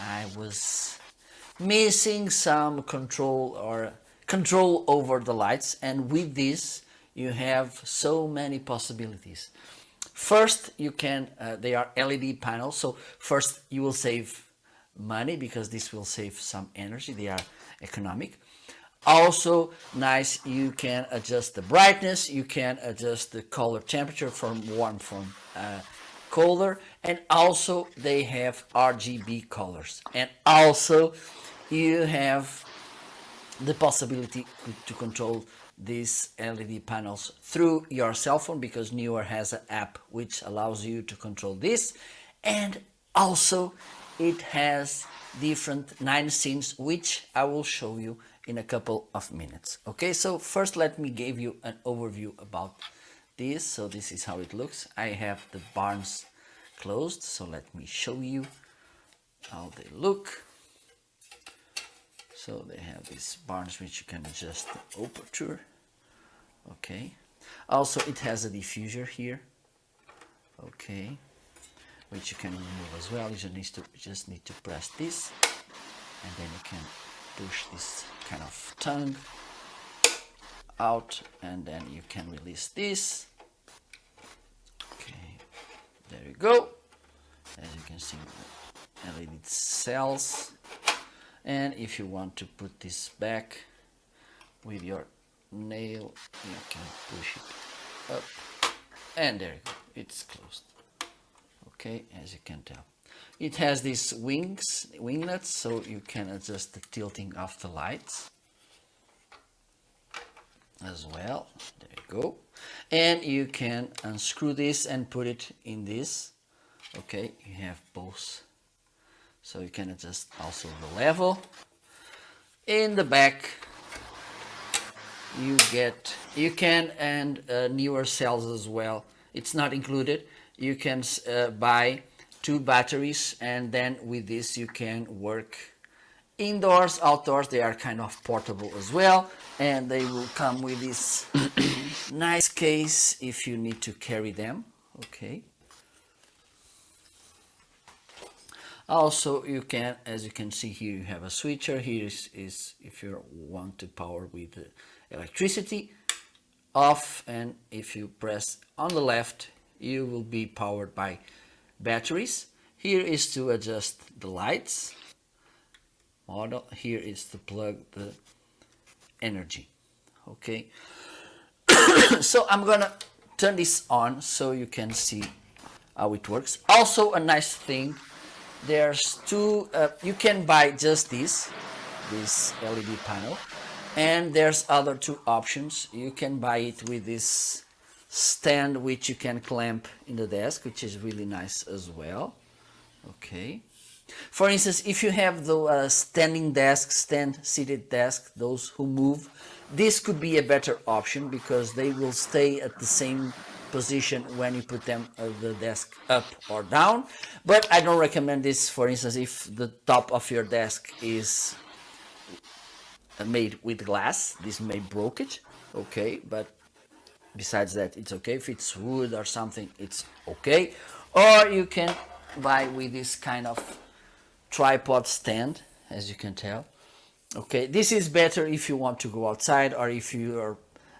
I was missing some control over the lights, and with this you have so many possibilities. First, you can they are LED panels, so first you will save money because this will save some energy. They are economic. Also nice, you can adjust the brightness, you can adjust the color temperature from warm, from colder, and also they have RGB colors, and also you have the possibility to control these LED panels through your cell phone, because Neewer has an app which allows you to control this, and also it has different 9 scenes which I will show you in a couple of minutes. Okay, so first let me give you an overview about this. So this is how it looks. I have the barns closed, so let me show you how they look. So they have these barns which you can adjust the aperture. Okay, also it has a diffuser here. Okay, which you can remove as well. You just need to press this, and then you can push this kind of tongue out, and then you can release this. Okay, there you go. As you can see, LED cells. And if you want to put this back with your nail, you can push it up, and there you go, it's closed. Okay, as you can tell, it has these winglets, so you can adjust the tilting of the lights as well. There you go, and you can unscrew this and put it in this. Okay, you have both, so you can adjust also the level. In the back you can and Neewer cells as well. It's not included. You can buy 2 batteries, and then with this you can work indoors, outdoors. They are kind of portable as well, and they will come with this nice case if you need to carry them. Okay, also you can, as you can see here, you have a switcher. Here is if you want to power with electricity, off, and if you press on the left you will be powered by batteries. Here is to adjust the lights model. Here is to plug the energy. Okay, so I'm gonna turn this on so you can see how it works. Also a nice thing, there's 2 you can buy just this LED panel, and there's other 2 options. You can buy it with this stand which you can clamp in the desk, which is really nice as well. Okay, For instance, if you have the standing desk, stand-seated desk, those who move, this could be a better option because they will stay at the same position when you put them the desk up or down. But I don't recommend this, for instance, if the top of your desk is made with glass. This may broke it, okay, but besides that it's okay. If it's wood or something, it's okay. Or you can buy with this kind of tripod stand, as you can tell. Okay, this is better if you want to go outside, or if your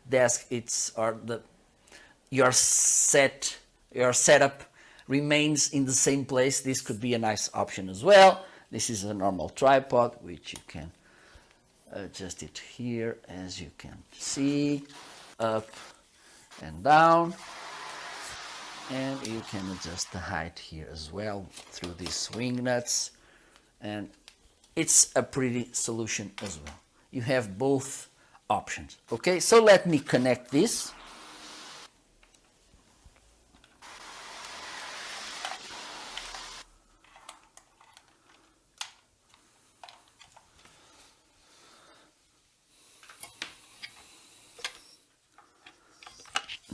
desk your setup remains in the same place. This could be a nice option as well. This is a normal tripod, which you can adjust it here, as you can see, up and down, and you can adjust the height here as well through these swing nuts, and it's a pretty solution as well. You have both options. Okay, so let me connect this.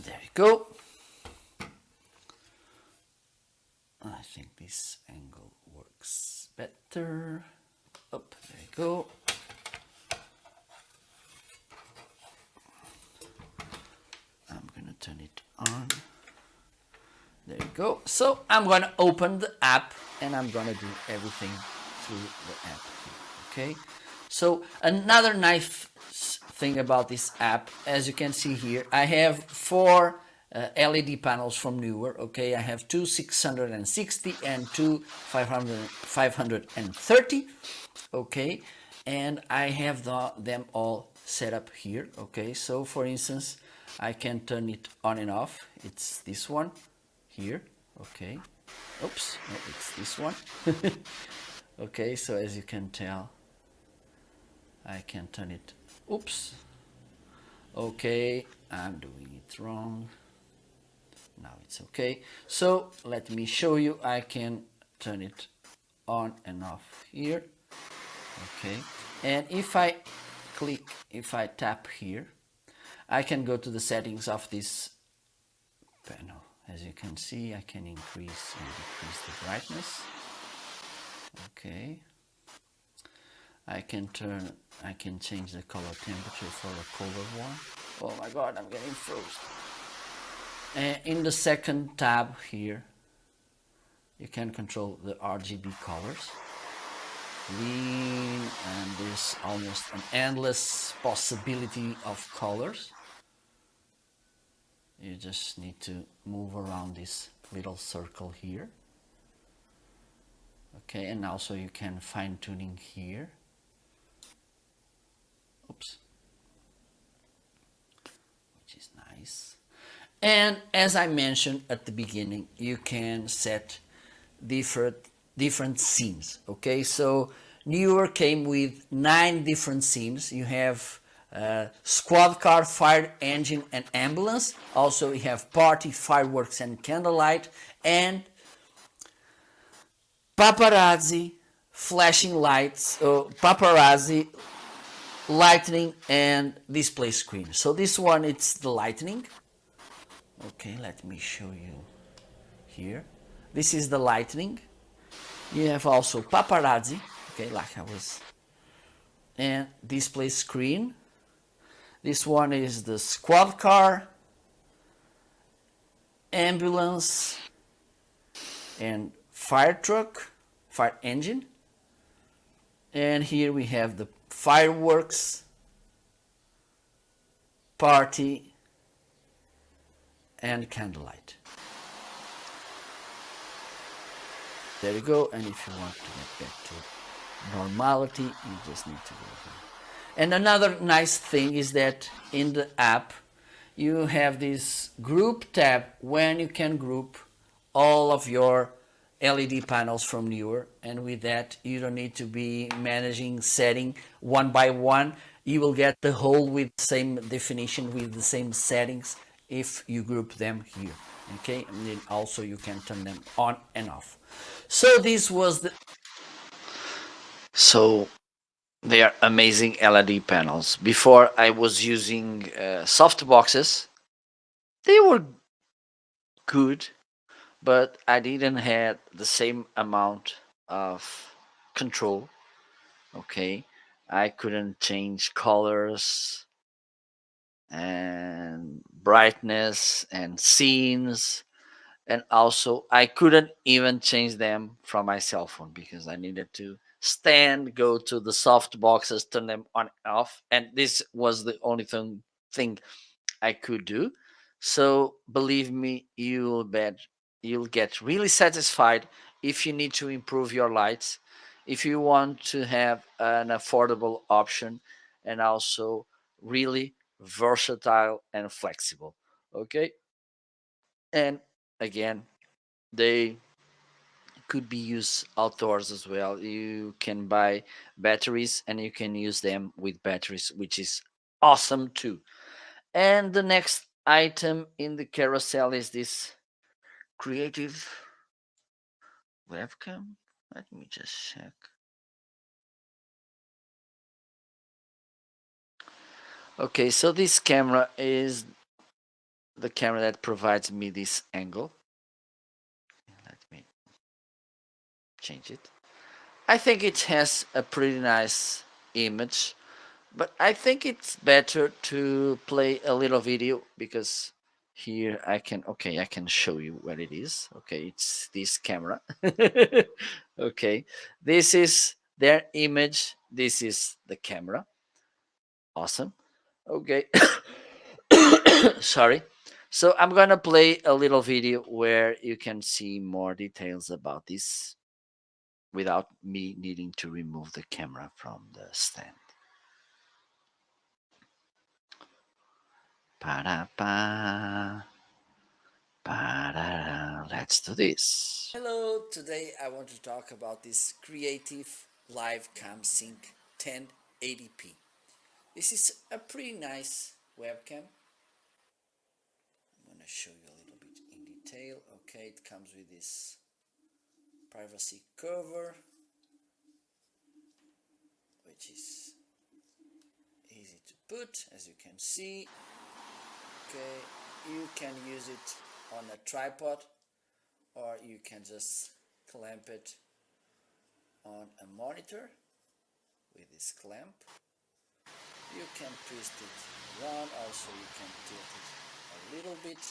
There you go. I think this angle works better. Up, there you go. I'm gonna turn it on. There you go. So I'm gonna open the app and I'm gonna do everything through the app here, okay? So another nice thing about this app, as you can see here, I have 4 LED panels from Neewer. Okay, I have 2 660 and 2 530. Okay, and I have them all set up here. Okay, so for instance, I can turn it on and off. It's this one here. Okay, oops, no, it's this one. Okay, so as you can tell, I can turn it. Oops. Okay, I'm doing it wrong. Now it's okay. So let me show you. I can turn it on and off here. Okay, and if I tap here, I can go to the settings of this panel. As you can see, I can increase and decrease the brightness. Okay, I can change the color temperature for a colder one. Oh my god, I'm getting frozen. In the second tab here, you can control the RGB colors. Green, and there's almost an endless possibility of colors. You just need to move around this little circle here. Okay, and also you can fine tuning here. Oops. Which is nice. And as I mentioned at the beginning, you can set different scenes. Okay, so Neewer came with 9 different scenes. You have squad car, fire engine, and ambulance. Also, you have party, fireworks, and candlelight, and paparazzi, flashing lights, paparazzi, lightning, and display screen. So this one, it's the lightning. Okay, let me show you here. This is the lightning. You have also paparazzi, okay, like I was, and display screen. This one is the squad car, ambulance, and fire truck, fire engine. And here we have the fireworks, party, and candlelight. There you go. And if you want to get back to normality, you just need to go here. And another nice thing is that in the app you have this group tab when you can group all of your LED panels from Neewer, and with that you don't need to be managing setting one by one. You will get the whole with the same definition, with the same settings, if you group them here. Okay, and then also you can turn them on and off. So this was So they are amazing LED panels. Before I was using soft boxes. They were good, but I didn't have the same amount of control. Okay, I couldn't change colors and brightness and scenes, and also I couldn't even change them from my cell phone because I needed to stand, go to the soft boxes, turn them on and off, and this was the only thing I could do. So believe me, you'll get really satisfied if you need to improve your lights, if you want to have an affordable option, and also really versatile and flexible. Okay, and again, they could be used outdoors as well. You can buy batteries and you can use them with batteries, which is awesome too. And the next item in the carousel is this creative webcam. Let me just check. Okay, so this camera is the camera that provides me this angle. Let me change it. I think it has a pretty nice image, but I think it's better to play a little video because here I can show you what it is. Okay, it's this camera. Okay, this is their image, this is the camera. Awesome. Okay. Sorry. So I'm gonna play a little video where you can see more details about this without me needing to remove the camera from the stand. Pa-da-pa. Pa-da-da. Let's do this. Hello, today I want to talk about this Creative Live Cam Sync 1080p. This is a pretty nice webcam. I'm going to show you a little bit in detail. Okay, it comes with this privacy cover, which is easy to put, as you can see. Okay, you can use it on a tripod or you can just clamp it on a monitor with this clamp. You can twist it around, also you can tilt it a little bit,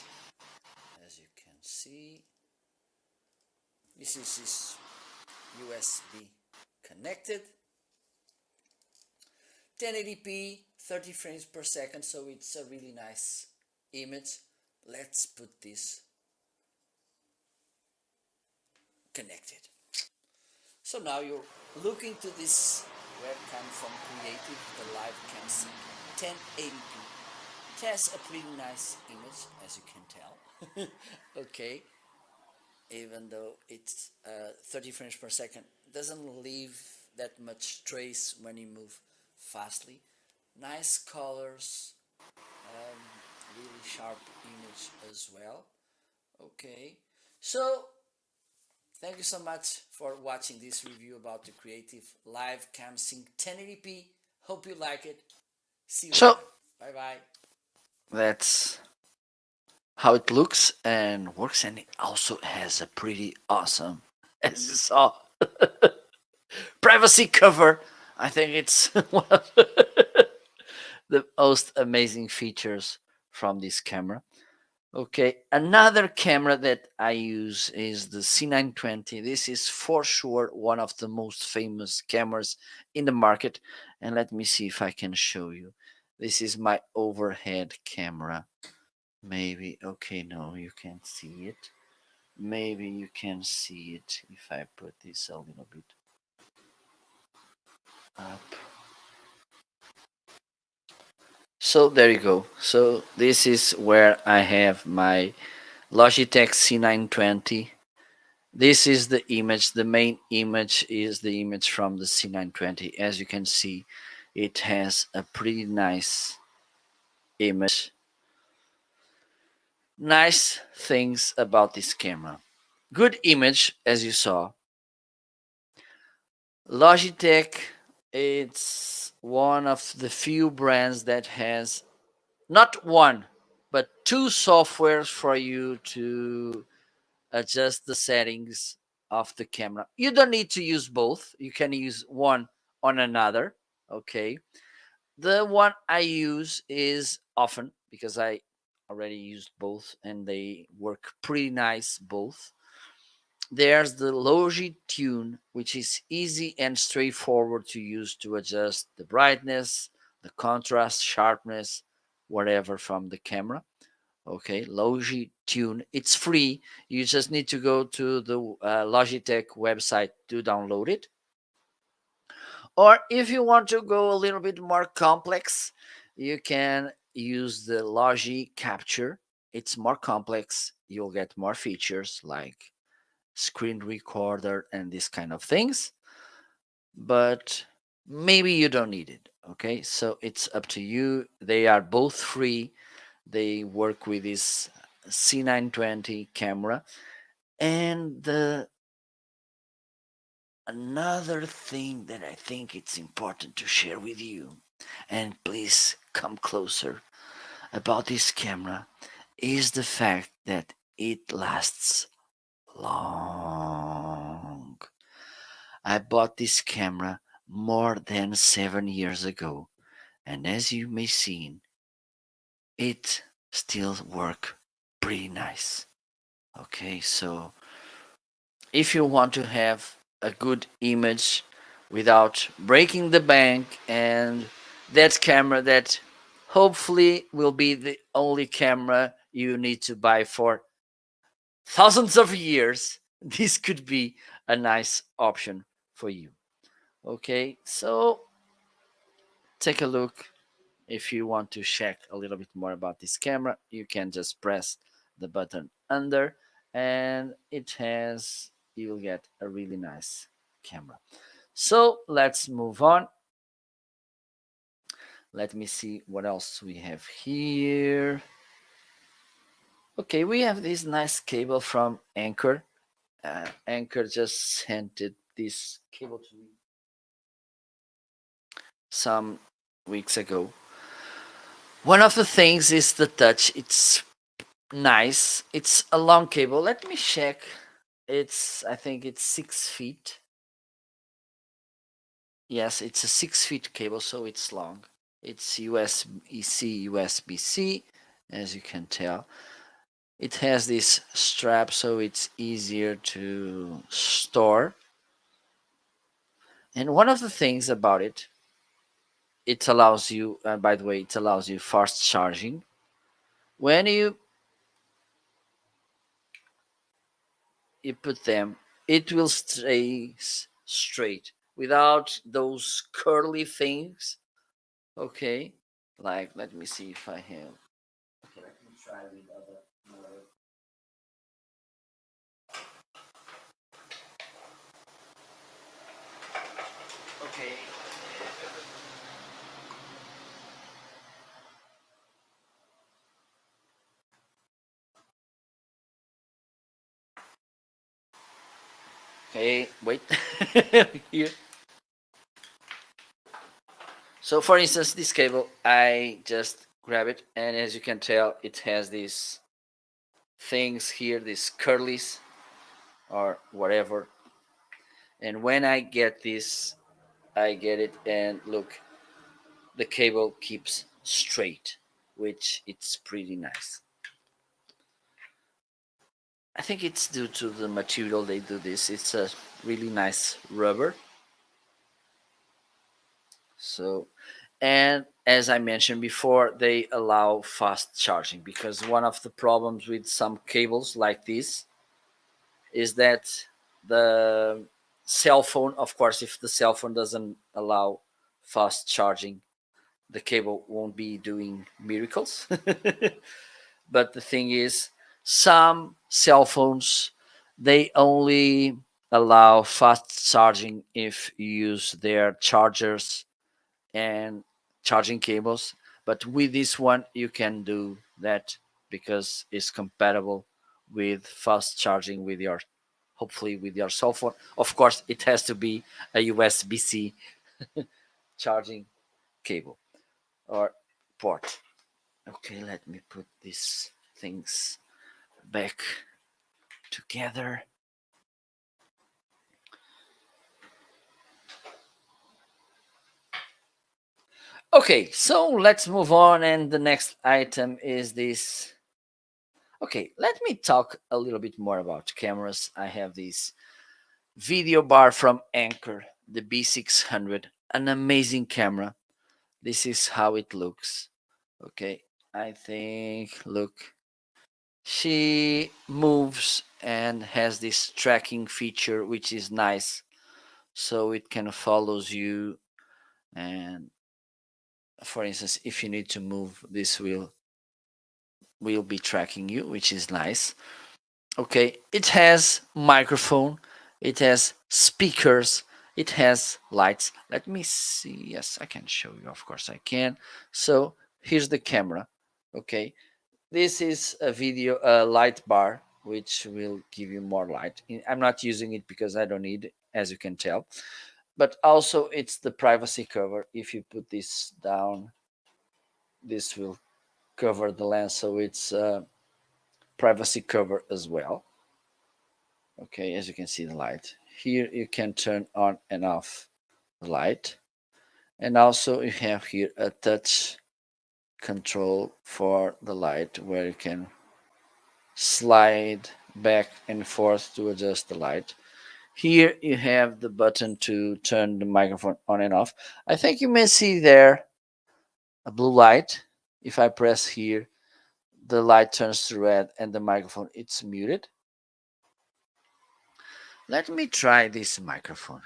as you can see. This is USB connected, 1080p, 30 frames per second, so it's a really nice image. Let's put this connected. So now you're looking to this webcam from Creative, the Live Cam Sync 1080p. It has a pretty nice image, as you can tell. Okay, even though it's 30 frames per second, it doesn't leave that much trace when you move fastly. Nice colors, really sharp image as well. Okay, so thank you so much for watching this review about the Creative Live Cam Sync 1080p. Hope you like it. See you later. Bye bye. That's how it looks and works, and it also has a pretty awesome, as you saw, privacy cover. I think it's one of the most amazing features from this camera. Okay, another camera that I use is the C920. This is for sure one of the most famous cameras in the market. And let me see if I can show you. This is my overhead camera. Maybe, okay, no, you can't see it. Maybe you can see it if I put this a little bit up. So there you go. So this is where I have my Logitech C920. This is the image. The main image is the image from the C920. As you can see, it has a pretty nice image. Nice things about this camera. Good image, as you saw. Logitech, it's one of the few brands that has not one, but two softwares for you to adjust the settings of the camera. You don't need to use both. You can use one on another. Okay. The one I use is often because I already used both and they work pretty nice both. There's the Logi Tune, which is easy and straightforward to use to adjust the brightness, the contrast, sharpness, whatever from the camera. Okay, Logi Tune. It's free. You just need to go to the Logitech website to download it. Or if you want to go a little bit more complex, you can use the Logi Capture. It's more complex. You'll get more features like screen recorder and these kind of things, but maybe you don't need it. Okay, so it's up to you. They are both free. They work with this C920 camera. And another thing that I think it's important to share with you, and please come closer, about this camera is the fact that it lasts long. I bought this camera more than 7 years ago, and as you may see, it still work pretty nice. Okay, so if you want to have a good image without breaking the bank, and that camera that hopefully will be the only camera you need to buy for thousands of years, this could be a nice option for you. Okay, so take a look. If you want to check a little bit more about this camera, you can just press the button under and it has, you'll get a really nice camera. So let's move on. Let me see what else we have here. Okay, we have this nice cable from Anker. Anker just sent this cable to me some weeks ago. One of the things is the touch. It's nice. It's a long cable. Let me check. I think it's 6 feet. Yes, it's a 6 feet cable, so it's long. It's USB-C, USB-C, as you can tell. It has this strap, so it's easier to store. And one of the things about it, it allows you, by the way, it allows you fast charging. When you put them, it will stay straight without those curly things. Okay, like let me see if I have. Okay, let me try with other. Okay. Okay, wait. Here. So, for instance, this cable, I just grab it, and as you can tell, it has these things here, these curlies or whatever. And when I get this, I get it, and look, the cable keeps straight, which it's pretty nice. I think it's due to the material they do this. It's a really nice rubber. So, and as I mentioned before, they allow fast charging, because one of the problems with some cables like this is that the cell phone, of course, if the cell phone doesn't allow fast charging, the cable won't be doing miracles. But the thing is, some cell phones, they only allow fast charging if you use their chargers and charging cables. But with this one, you can do that because it's compatible with fast charging with your hopefully with your cell phone. Of course, it has to be a USB-C charging cable or port. Okay, let me put these things back together. Okay, so let's move on, and the next item is this. Okay, let me talk a little bit more about cameras. I have this video bar from Anker, the B600, an amazing camera. This is how it looks. Okay, I think, look, she moves and has this tracking feature, which is nice. So it kind of follows you, and for instance, if you need to move, this will be tracking you, which is nice. Okay, it has microphone, it has speakers, it has lights. Let me see. Yes, I can show you. Of course, I can. So here's the camera. Okay, this is a video light bar which will give you more light. I'm not using it because I don't need it, as you can tell. But also, it's the privacy cover. If you put this down, this will cover the lens, so it's privacy cover as well. Okay, as you can see the light here, you can turn on and off the light, and also you have here a touch control for the light where you can slide back and forth to adjust the light. Here you have the button to turn the microphone on and off. I think you may see there a blue light. If I press here, the light turns to red and the microphone it's muted. Let me try this microphone.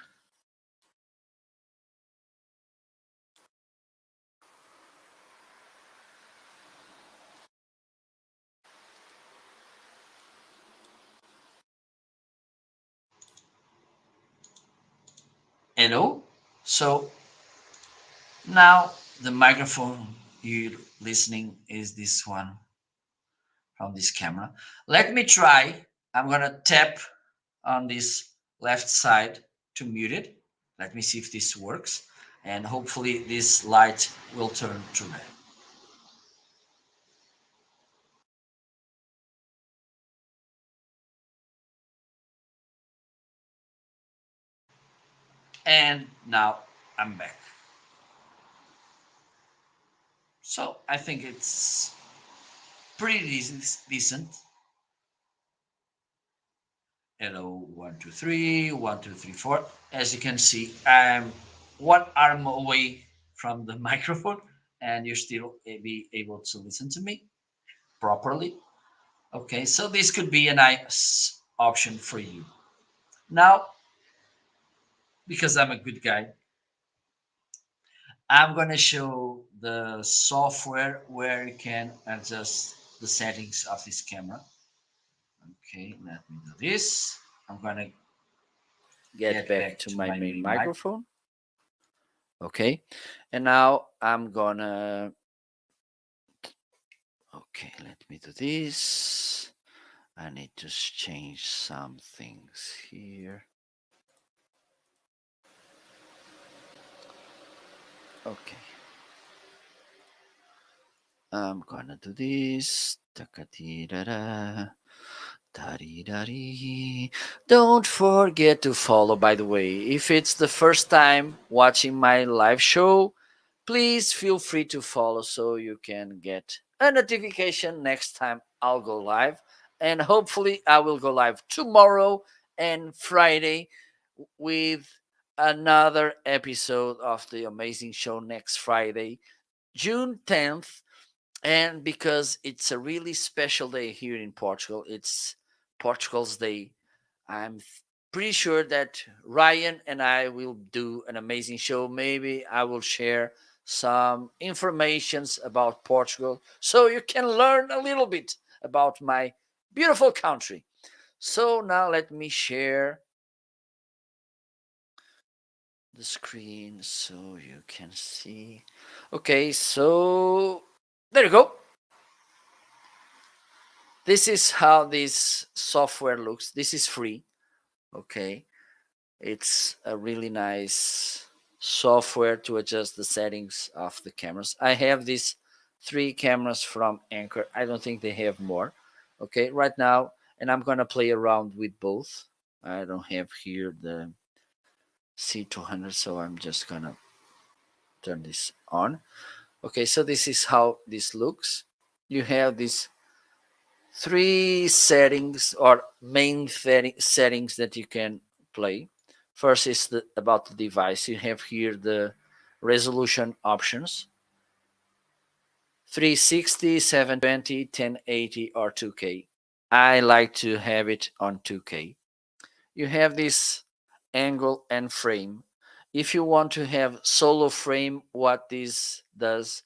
Hello. So now the microphone you're listening is this one from this camera. Let me try. I'm gonna tap on this left side to mute it. Let me see if this works. And hopefully this light will turn to red. And now I'm back. So I think it's pretty decent. Hello, 1, 2, 3, 1, 2, 3, 4. As you can see, I'm one arm away from the microphone, and you're still be able to listen to me properly. Okay, so this could be a nice option for you. Now, because I'm a good guy, I'm gonna show the software where you can adjust the settings of this camera. Okay, let me do this. I'm gonna get back to my main microphone. Okay, and now I'm gonna, okay, let me do this. I need to change some things here. Okay, I'm gonna do this. Don't forget to follow, by the way. If it's the first time watching my live show, please feel free to follow so you can get a notification next time I'll go live. And hopefully, I will go live tomorrow and Friday with another episode of the amazing show next Friday, June 10th. And because it's a really special day here in Portugal, it's Portugal's Day. I'm pretty sure that Ryan and I will do an amazing show. Maybe I will share some informations about Portugal so you can learn a little bit about my beautiful country. So now let me share the screen so you can see. Okay, so there you go. This is how this software looks. This is free. Okay, it's a really nice software to adjust the settings of the cameras. I have these three cameras from Anchor. I don't think they have more. Okay, right now, and I'm gonna play around with both. I don't have here the C200, so I'm just gonna turn this on. Okay, so this is how this looks. You have these three settings or main settings that you can play. First is about the device. You have here the resolution options: 360, 720, 1080, or 2K. I like to have it on 2K. You have this angle and frame. If you want to have solo frame, what this does,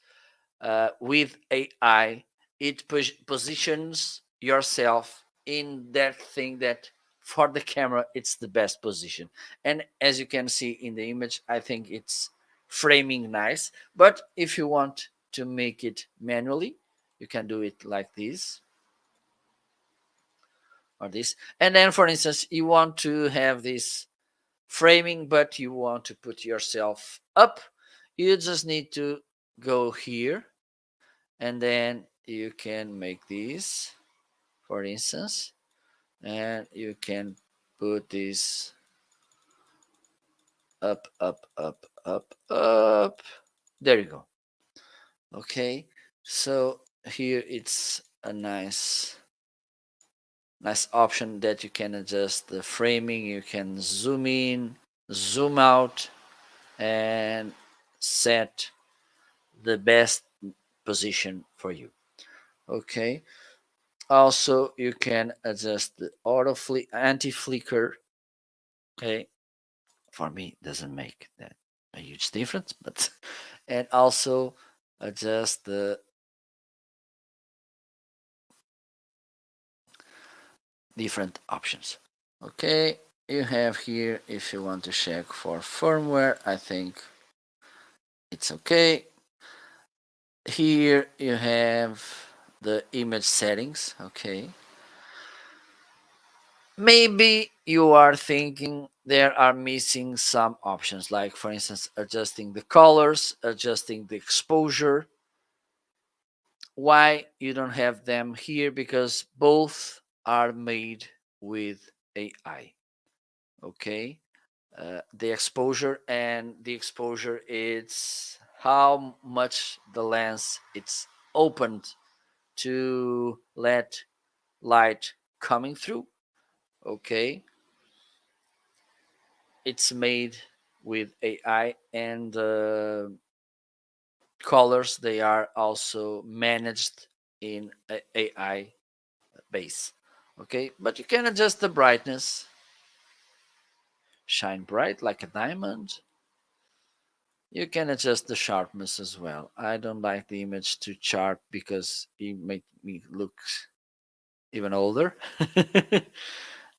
with AI, it positions yourself in that thing that for the camera it's the best position. And as you can see in the image, I think it's framing nice. But if you want to make it manually, you can do it like this or this. And then, for instance, you want to have this framing, but you want to put yourself up. You just need to go here, and then you can make this, for instance, and you can put this up, up, up, up, up. There you go. Okay, so here it's a nice option that you can adjust the framing. You can zoom in, zoom out, and set the best position for you. Okay, also you can adjust the anti flicker. Okay, for me it doesn't make that a huge difference, but and also adjust the different options. Okay, you have here, if you want to check for firmware, I think it's okay. Here you have the image settings. Okay, maybe you are thinking there are missing some options, like for instance adjusting the colors, adjusting the exposure. Why you don't have them here? Because both are made with AI. Okay, the exposure is how much the lens it's opened to let light coming through. Okay, it's made with AI, and colors, they are also managed in AI base. Okay, but you can adjust the brightness, shine bright like a diamond. You can adjust the sharpness as well. I don't like the image too sharp because it make me look even older.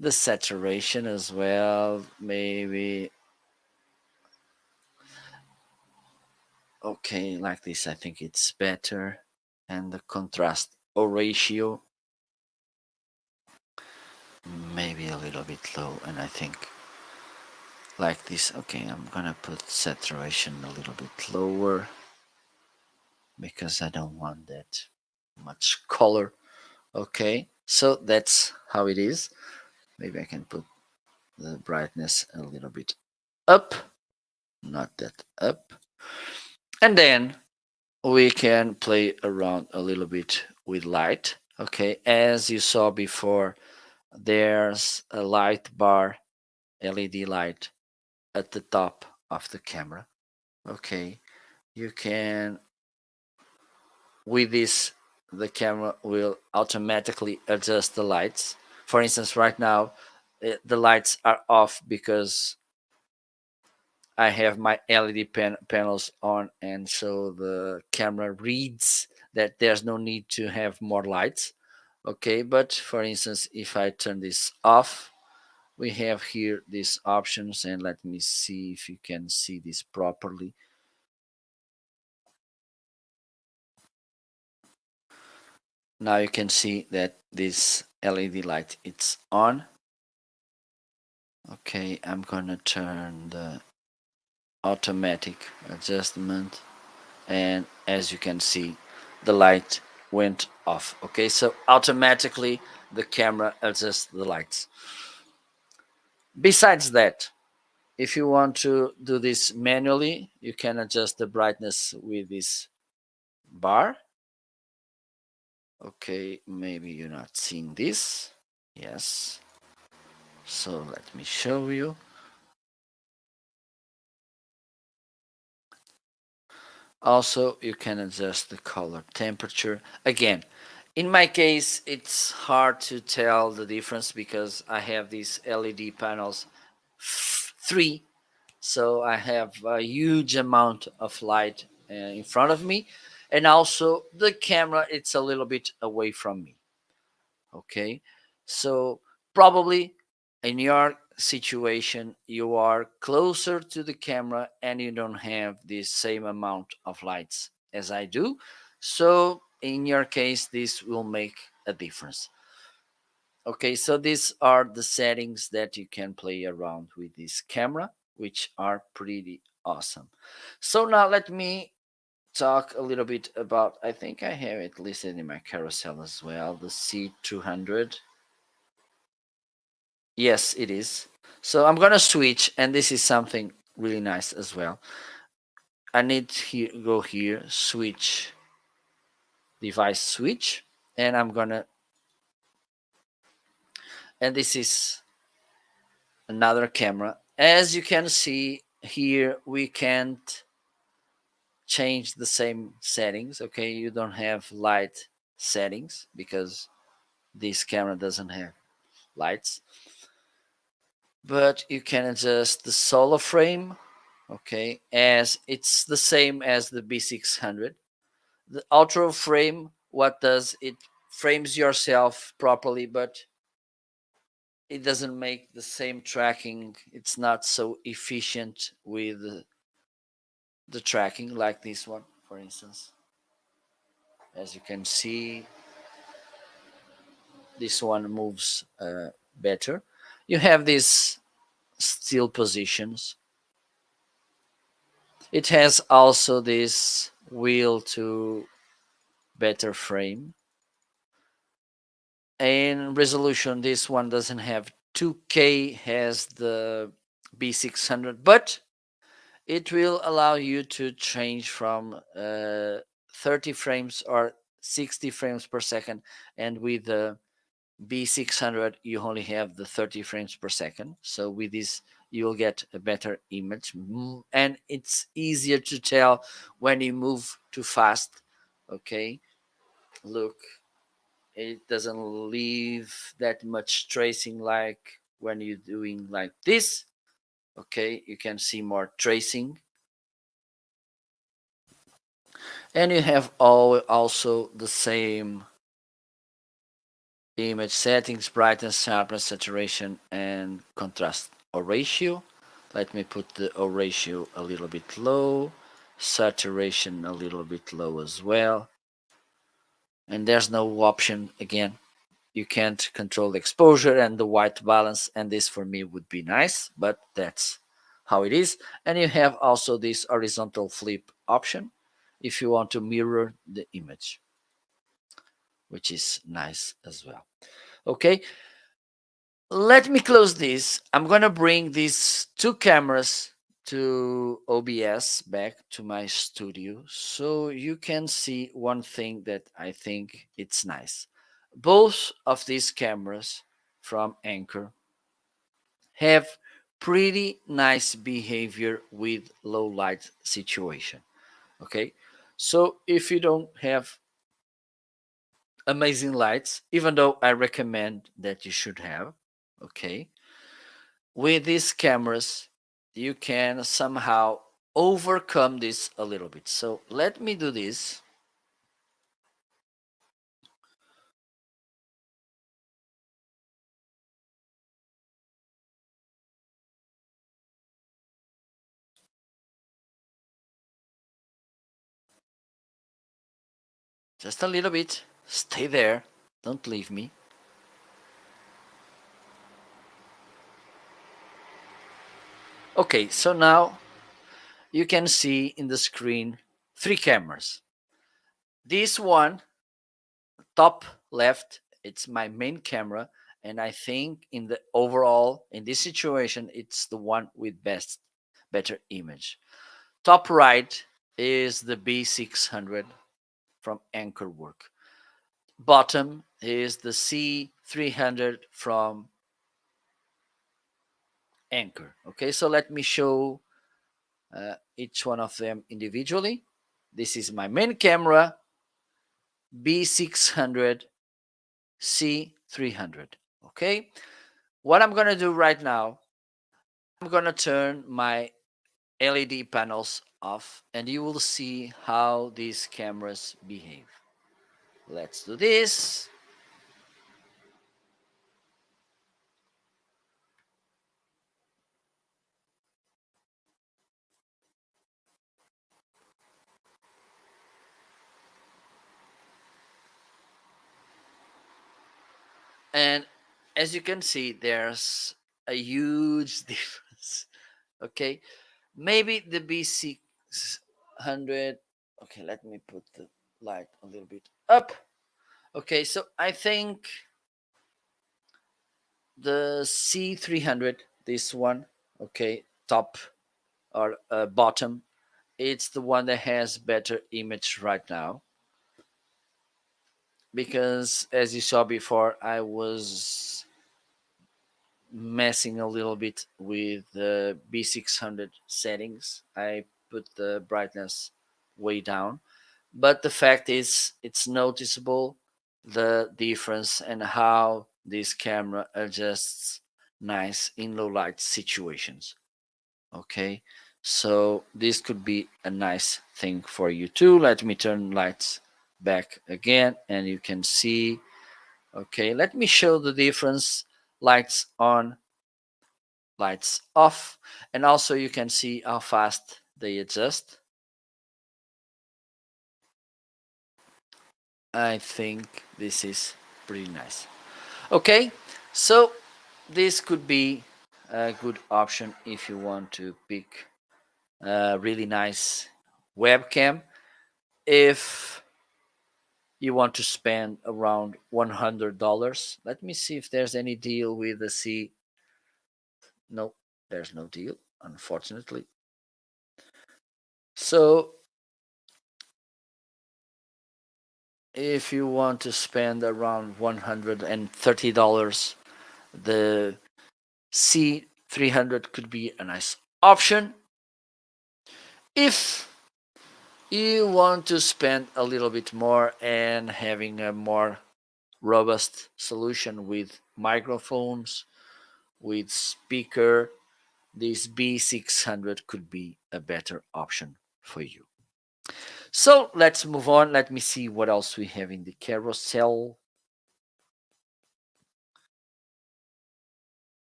The saturation as well, maybe. Okay, like this, I think it's better. And the contrast or ratio, maybe a little bit low. And I think like this. Okay, I'm gonna put saturation a little bit lower because I don't want that much color. Okay, so that's how it is. Maybe I can put the brightness a little bit up, not that up. And then we can play around a little bit with light. Okay, as you saw before, there's a light bar, LED light at the top of the camera. Okay, you can, with this, the camera will automatically adjust the lights. For instance, right now the lights are off because I have my LED panels on, and so the camera reads that there's no need to have more lights. Okay, but for instance, if I turn this off, we have here these options, and let me see if you can see this properly. Now you can see that this LED light it's on. Okay, I'm gonna turn the automatic adjustment, and as you can see, the light went off. Okay, so automatically the camera adjusts the lights. Besides that, if you want to do this manually, you can adjust the brightness with this bar. Okay, maybe you're not seeing this. Yes, so let me show you. Also, you can adjust the color temperature. Again, in my case, it's hard to tell the difference because I have these LED panels, three, so I have a huge amount of light in front of me, and also the camera, it's a little bit away from me. Okay, so probably in your situation you are closer to the camera and you don't have the same amount of lights as I do, so in your case this will make a difference. Okay, so these are the settings that you can play around with this camera, which are pretty awesome. So now let me talk a little bit about, I think I have it listed in my carousel as well, the C200. Yes, it is. So I'm gonna switch, and this is something really nice as well. I need to go here, switch, device switch, and I'm gonna, and this is another camera. As you can see here, we can't change the same settings. Okay, you don't have light settings because this camera doesn't have lights, but you can adjust the solo frame. Okay, as it's the same as the B600. The ultra frame, what does it, frames yourself properly, but it doesn't make the same tracking. It's not so efficient with the tracking like this one, for instance. As you can see, this one moves better. You have these still positions. It has also this wheel to better frame. And resolution, this one doesn't have 2K, has the B600, but it will allow you to change from 30 frames or 60 frames per second, and with the B600 you only have the 30 frames per second. So with this you'll get a better image, and it's easier to tell when you move too fast. Okay, look, it doesn't leave that much tracing like when you're doing like this. Okay, you can see more tracing, and you have also the same image settings: brightness, sharpness, saturation, and contrast or ratio. Let me put the O ratio a little bit low, saturation a little bit low as well, and there's no option again. You can't control the exposure and the white balance, and this for me would be nice, but that's how it is. And you have also this horizontal flip option if you want to mirror the image, which is nice as well. Okay, let me close this. I'm gonna bring these two cameras to OBS back to my studio so you can see one thing that I think it's nice. Both of these cameras from Anchor have pretty nice behavior with low light situation. Okay, so if you don't have amazing lights, even though I recommend that you should have, okay, with these cameras you can somehow overcome this a little bit. So let me do this. Just a little bit, stay there, don't leave me. Okay, so now you can see in the screen 3 cameras. This one, top left, it's my main camera, and I think in the overall, in this situation, it's the one with better image. Top right is the B600 from Anchor Work. Bottom is the C300 from Anchor. Okay, so let me show each one of them individually. This is my main camera, B600, C300. Okay, what I'm gonna do right now, I'm gonna turn my LED panels off and you will see how these cameras behave. Let's do this. And as you can see, there's a huge difference. Okay, maybe the B600. Okay, let me put the light a little bit up. Okay, so I think the C300, this one, okay, top or bottom, it's the one that has better image right now, because as you saw before, I was messing a little bit with the B600 settings. I put the brightness way down, but the fact is it's noticeable the difference and how this camera adjusts nice in low light situations. Okay, so this could be a nice thing for you too. Let me turn lights back again and you can see. Okay, let me show the difference. Lights on, lights off, and also you can see how fast they adjust. I think this is pretty nice. Okay, so this could be a good option if you want to pick a really nice webcam. If you want to spend around $100, let me see if there's any deal with the C. No, there's no deal, unfortunately. So if you want to spend around $130, the C300 could be a nice option. If you want to spend a little bit more and having a more robust solution with microphones, with speaker, this B600 could be a better option for you. So let's move on. Let me see what else we have in the carousel.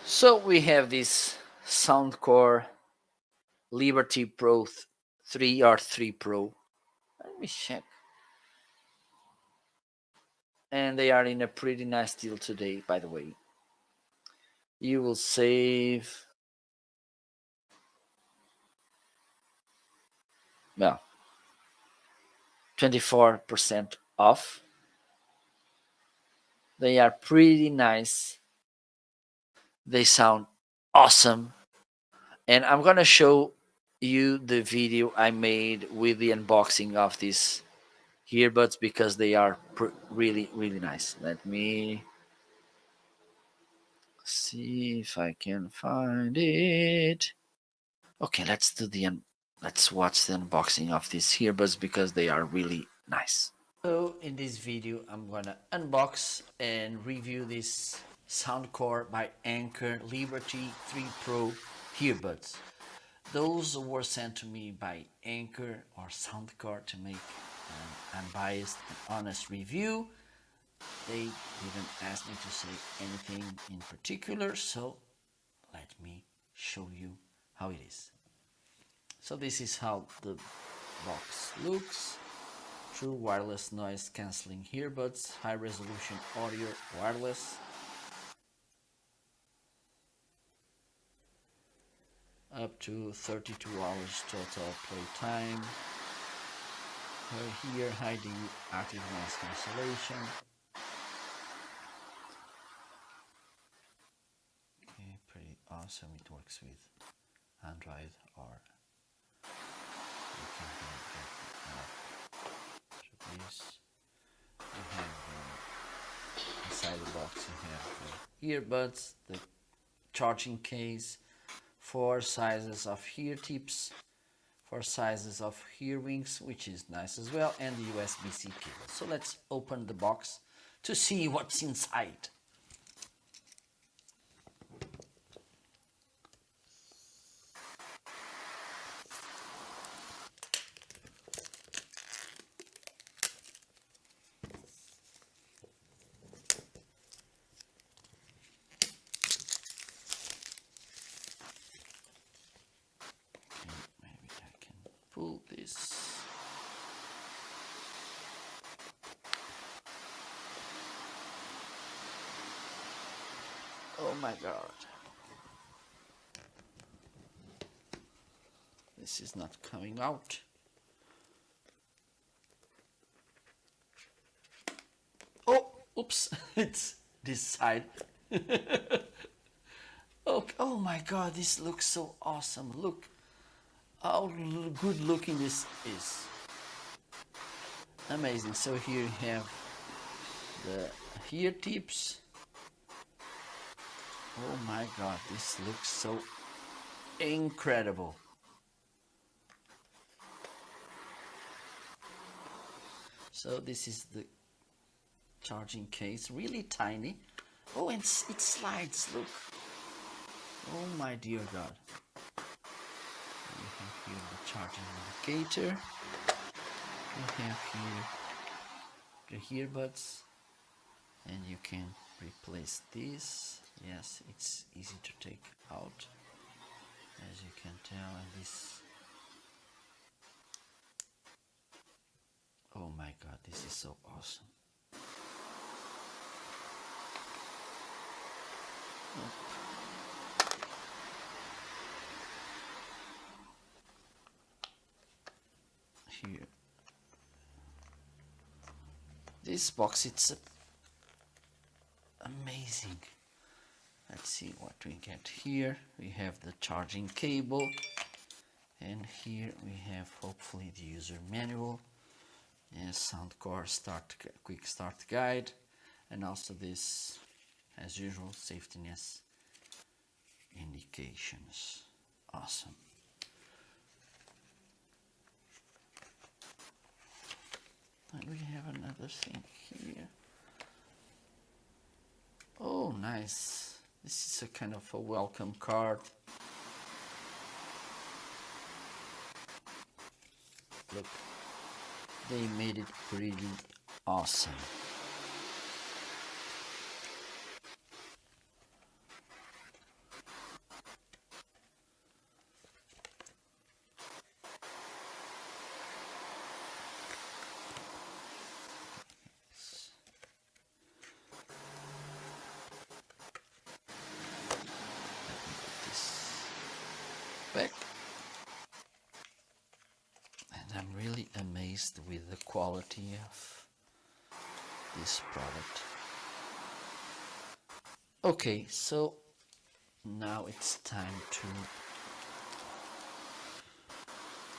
So we have this Soundcore Liberty Pro 3 or 3 Pro. Let me check. And they are in a pretty nice deal today, by the way. You will save, well, 24% off. They are pretty nice. They sound awesome. And I'm gonna show you the video I made with the unboxing of these earbuds because they are really, really nice. Let me see if I can find it. Okay, let's watch the unboxing of these earbuds because they are really nice. So in this video, I'm gonna unbox and review this Soundcore by Anchor Liberty 3 Pro earbuds. Those were sent to me by Anchor or Soundcore to make an unbiased and honest review. They didn't ask me to say anything in particular, so let me show you how it is. So this is how the box looks. True wireless noise cancelling earbuds, high resolution audio wireless. Up to 32 hours total playtime. Here hiding active noise cancellation. Okay, pretty awesome. It works with Android or you can get the app through this. You have inside the box you have the earbuds, the charging case, 4 sizes of ear tips, 4 sizes of ear wings, which is nice as well, and the USB-C cable. So let's open the box to see what's inside. Maybe I can pull this. Oh my god. This is not coming out. Oh, oops, it's this side. Oh my god, this looks so awesome. Look how good looking this is. Amazing. So here you have the ear tips. Oh my god, this looks so incredible. So this is the charging case, really tiny. Oh, and it slides, look. Oh my dear god. We have here the charging indicator. We have here the earbuds, and you can replace this. Yes, it's easy to take out, as you can tell. And this, oh my god, this is so awesome. Here, this box, it's amazing. Let's see what we get here. We have the charging cable, and here we have hopefully the user manual. Yes, Soundcore quick start guide, and also this, as usual, safetyness indications. Awesome. And we have another thing here. Oh, nice. This is a kind of a welcome card. Look, they made it really awesome. Back. And I'm really amazed with the quality of this product. Okay, so now it's time to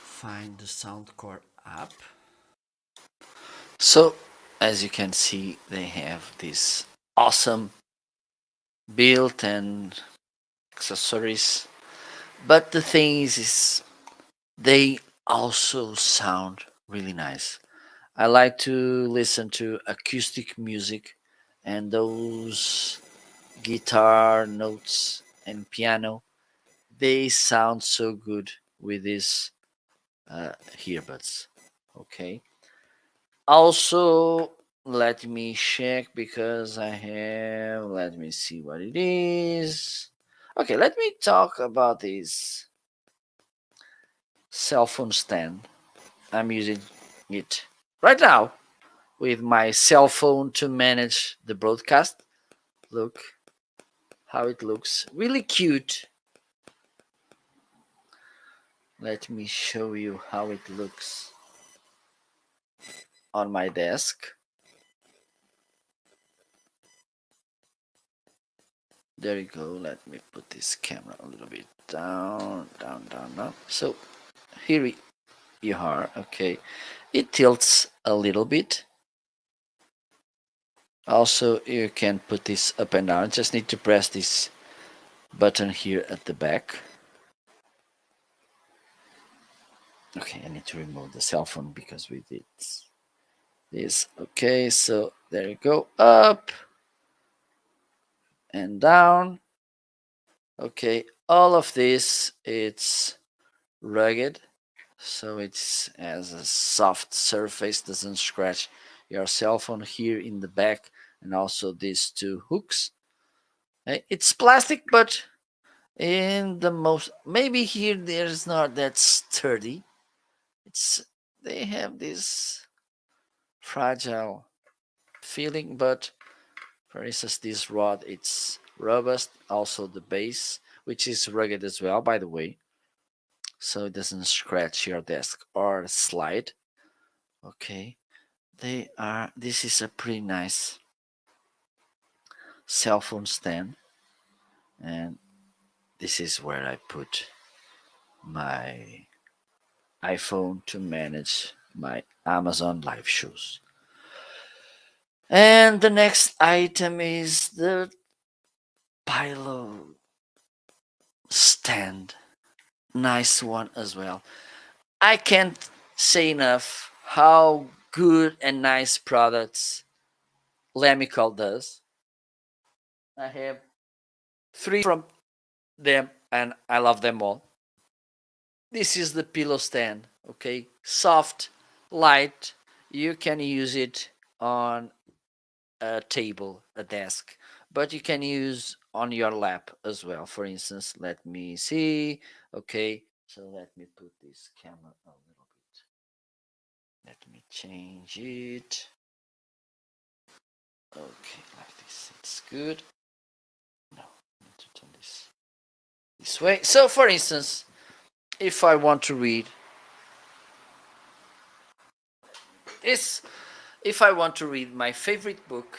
find the Soundcore app. So as you can see, they have this awesome build and accessories, but the thing is they also sound really nice. I like to listen to acoustic music, and those guitar notes and piano, they sound so good with these earbuds. Okay, also let me check because I have, let me see what it is. Okay, let me talk about this cell phone stand. I'm using it right now with my cell phone to manage the broadcast. Look how it looks. Really cute. Let me show you how it looks on my desk. There you go. Let me put this camera a little bit down, down. So here you are. Okay. It tilts a little bit. Also, you can put this up and down. Just need to press this button here at the back. Okay, I need to remove the cell phone because we did this. Okay, so there you go. Up and down. Okay, all of this, it's rugged. So it's as a soft surface, doesn't scratch your cell phone here in the back, and also these two hooks. It's plastic, but in the most, maybe here there's not that sturdy. It's, they have this fragile feeling, but for instance, this rod, it's robust. Also the base, which is rugged as well, by the way, so it doesn't scratch your desk or slide. Okay, they are, this is a pretty nice cell phone stand, and this is where I put my iPhone to manage my Amazon live shows. And the next item is the Pilo stand. Nice one as well. I can't say enough how good and nice products Lamical does. I have 3 from them and I love them all. This is the pillow stand, okay? Soft, light. You can use it on a table, a desk, but you can use on your lap as well. For instance, let me see. Okay, so let me put this camera a little bit. Let me change it. Okay, like this. It's good. No, I need to turn this way. So, for instance, if I want to read this, if I want to read my favorite book,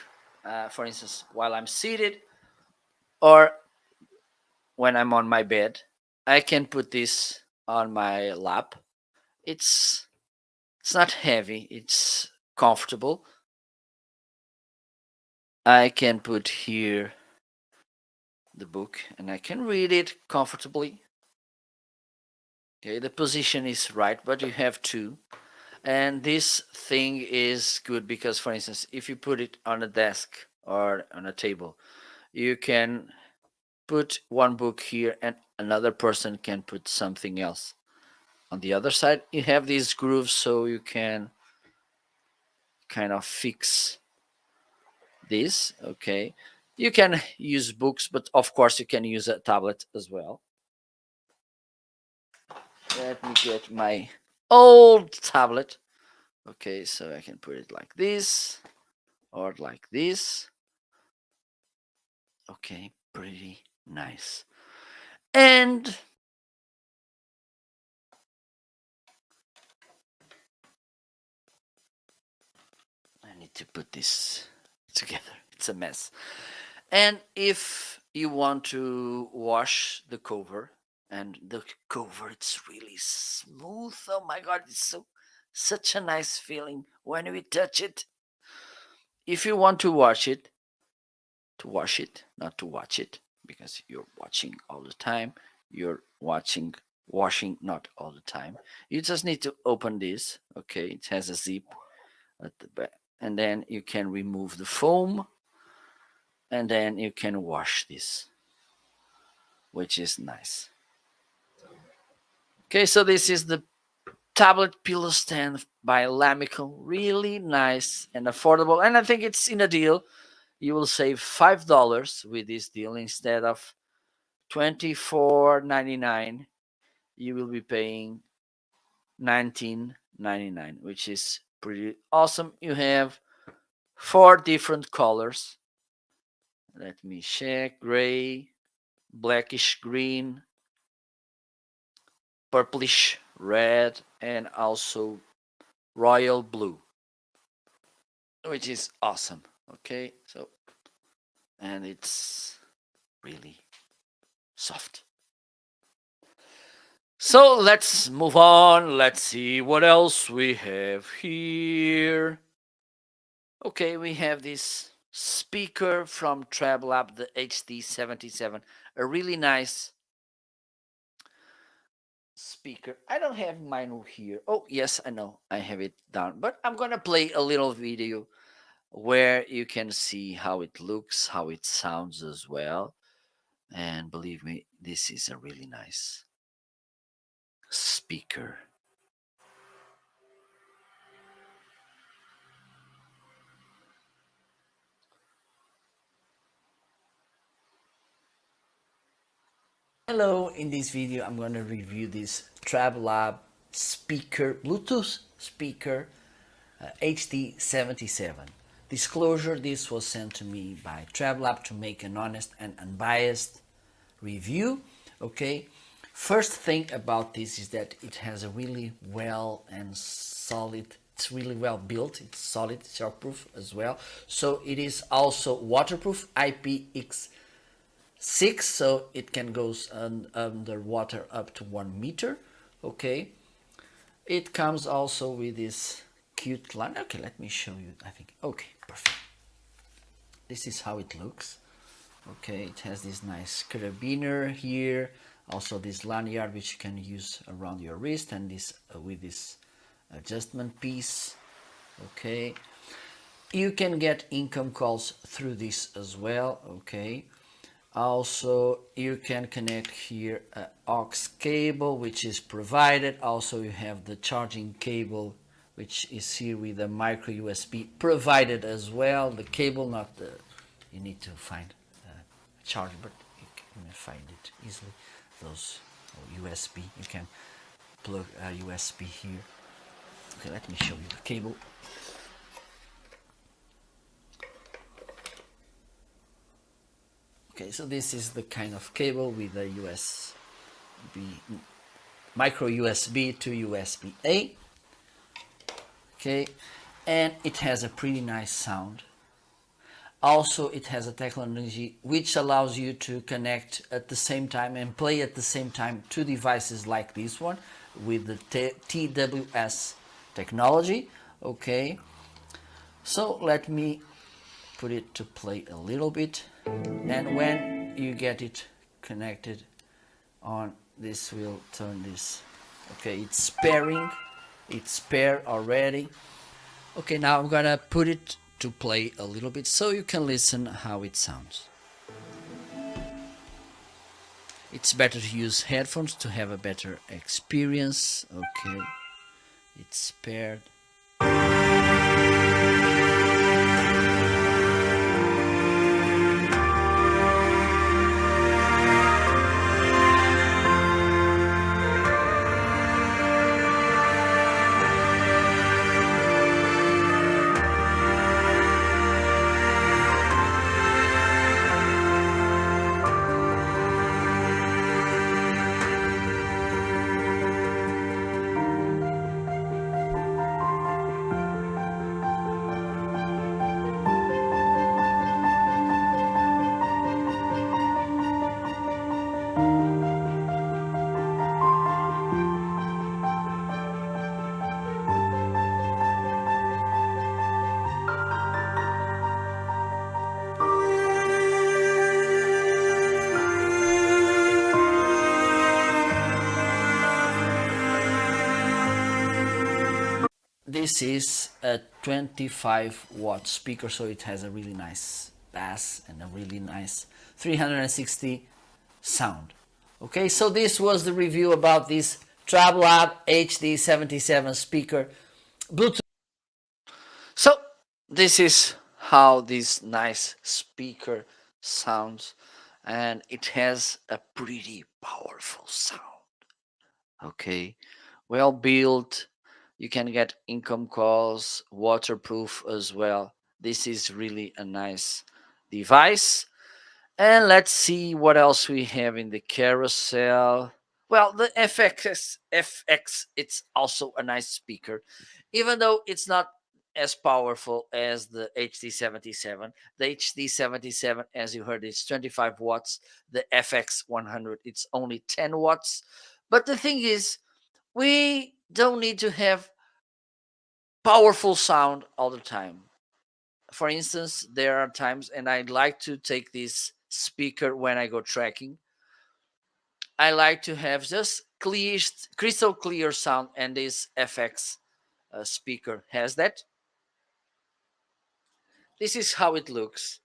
for instance, while I'm seated or when I'm on my bed, I can put this on my lap. It's it's not heavy. It's comfortable. I can put here the book and I can read it comfortably. Okay, the position is right, but you have two. And this thing is good because, for instance, if you put it on a desk or on a table, you can put one book here and another person can put something else. On the other side, you have these grooves so you can kind of fix this. Okay. You can use books, but of course, you can use a tablet as well. Let me get my old tablet. Okay, so I can put it like this or like this. Okay, pretty nice. And I need to put this together. It's a mess. And if you want to wash the cover, and the cover, it's really smooth. Oh my god, it's so such a nice feeling when we touch it. If you want to wash it, not to watch it, because you're watching all the time. You're washing not all the time. You just need to open this. Okay, it has a zip at the back, and then you can remove the foam, and then you can wash this, which is nice. Okay, so this is the tablet pillow stand by Lamical. Really nice and affordable, and I think it's in a deal. You will save $5 with this deal instead of $24.99. You will be paying $499, which is pretty awesome. You have 4 different colors. Let me check: gray, blackish green, purplish red, and also royal blue, which is awesome. Okay, so, and it's really soft. So let's move on. Let's see what else we have here. Okay, we have this speaker from TrabLab, the HD77, a really nice speaker. I don't have mine here. Oh, yes, I know. I have it down. But I'm going to play a little video where you can see how it looks, how it sounds as well. And believe me, this is a really nice speaker. Hello, in this video I'm going to review this TrabLab speaker, Bluetooth speaker, HD77. Disclosure: this was sent to me by TrabLab to make an honest and unbiased review. Okay, first thing about this is that it has a really well and solid, it's really well built, it's solid, it's shockproof as well. So it is also waterproof, IPX6, so it can go underwater up to 1 meter. Okay, it comes also with this cute line. Okay, let me show you. I think, okay, perfect. This is how it looks. Okay, it has this nice carabiner here, also this lanyard which you can use around your wrist, and this with this adjustment piece. Okay, you can get income calls through this as well. Okay, also you can connect here a aux cable which is provided. Also you have the charging cable which is here with a micro USB provided as well. The cable, not the, you need to find a charger, but you can find it easily. Those USB, you can plug a USB here. Okay, let me show you the cable. Okay, so this is the kind of cable with a USB, micro USB to USB A. Okay, and it has a pretty nice sound. Also, it has a technology which allows you to connect at the same time and play at the same time 2 devices like this one with the TWS technology. Okay, so let me put it to play a little bit, and when you get it connected on, this will turn this. Okay, it's pairing, it's paired already. Okay, now I'm gonna put it to play a little bit so you can listen how it sounds. It's better to use headphones to have a better experience. Okay, it's paired. This is a 25-watt speaker, so it has a really nice bass and a really nice 360 sound. Okay, so this was the review about this TrabLab HD77 speaker Bluetooth. So this is how this nice speaker sounds, and it has a pretty powerful sound. Okay, well built, You can get income calls, waterproof as well. This is really a nice device. And let's see what else we have in the carousel. Well, the FX, it's also a nice speaker, even though it's not as powerful as the HD77. The HD77, as you heard, is 25 watts. The FX100, it's only 10 watts. But the thing is, we don't need to have powerful sound all the time. For instance, there are times, and I like to take this speaker when I go trekking. I like to have just clear, crystal clear sound, and this FX speaker has that. This is how it looks.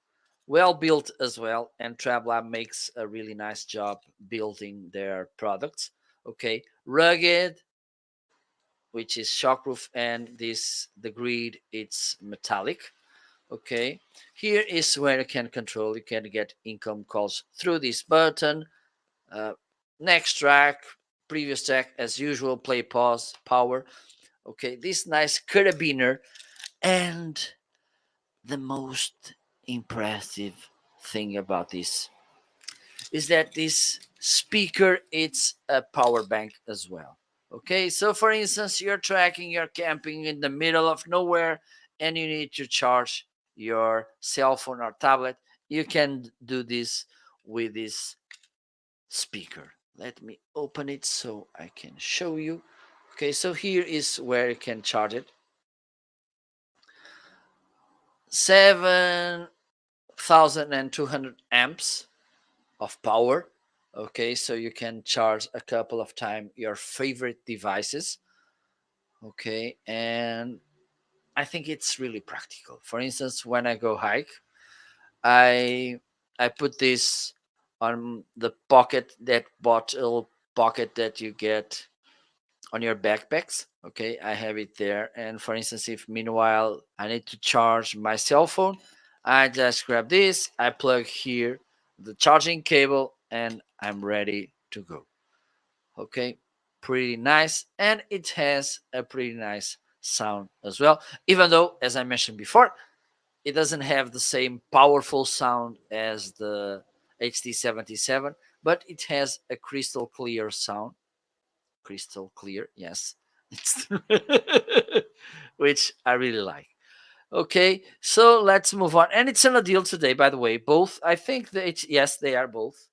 Well built as well, and TrabLab makes a really nice job building their products. Okay, rugged, which is shockproof, and this the grid, it's metallic. Okay, here is where you can control. You can get income calls through this button. uh, Next track, previous track, as usual, play, pause, power. Okay, this nice carabiner, and the most impressive thing about this is that this speaker, it's a power bank as well. Okay, so for instance, you're tracking, you're camping in the middle of nowhere, and you need to charge your cell phone or tablet. You can do this with this speaker. Let me open it so I can show you. Okay, so here is where you can charge it. 7,200 amps of power. Okay, so you can charge a couple of times your favorite devices. Okay, and I think it's really practical. For instance, when I go hike, I I put this on the pocket, that bottle pocket that you get on your backpacks. Okay, I have it there. And for instance, if meanwhile I need to charge my cell phone, I just grab this, I plug here the charging cable, and I'm ready to go. Okay, pretty nice, and it has a pretty nice sound as well, even though, as I mentioned before, it doesn't have the same powerful sound as the HD77, but it has a crystal clear sound. Crystal clear, yes. It's which I really like. Okay, so let's move on. And it's on a deal today, by the way. Both, I think yes, they are both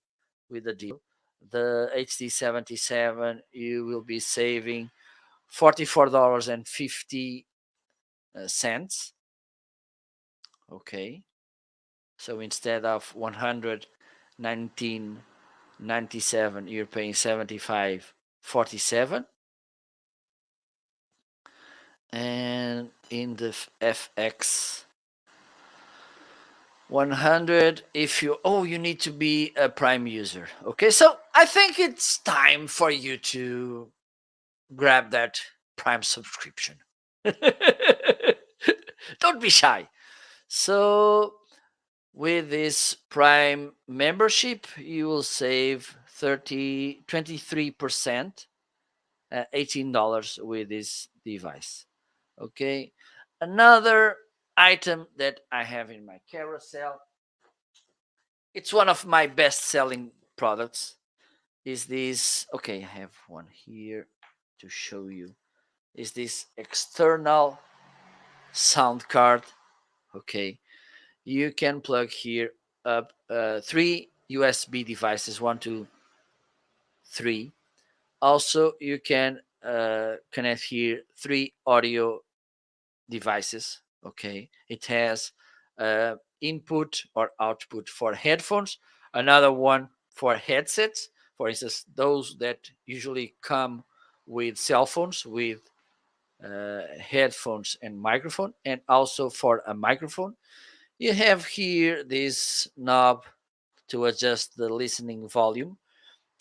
with a deal. The HD77, you will be saving $44.50. Okay, so instead of 119.97, you're paying 75.47. And in the FX 100, if you need to be a Prime user. Okay, so I think it's time for you to grab that Prime subscription. Don't be shy. So with this Prime membership, you will save 23%, $18 with this device. Okay, another item that I have in my carousel, it's one of my best selling products, is this. Okay, I have one here to show you. Is this external sound card. Okay, you can plug here up three USB devices, 1, 2, 3. Also, you can connect here three audio devices. Okay, it has input or output for headphones, another one for headsets, for instance those that usually come with cell phones with headphones and microphone, and also for a microphone. You have here this knob to adjust the listening volume,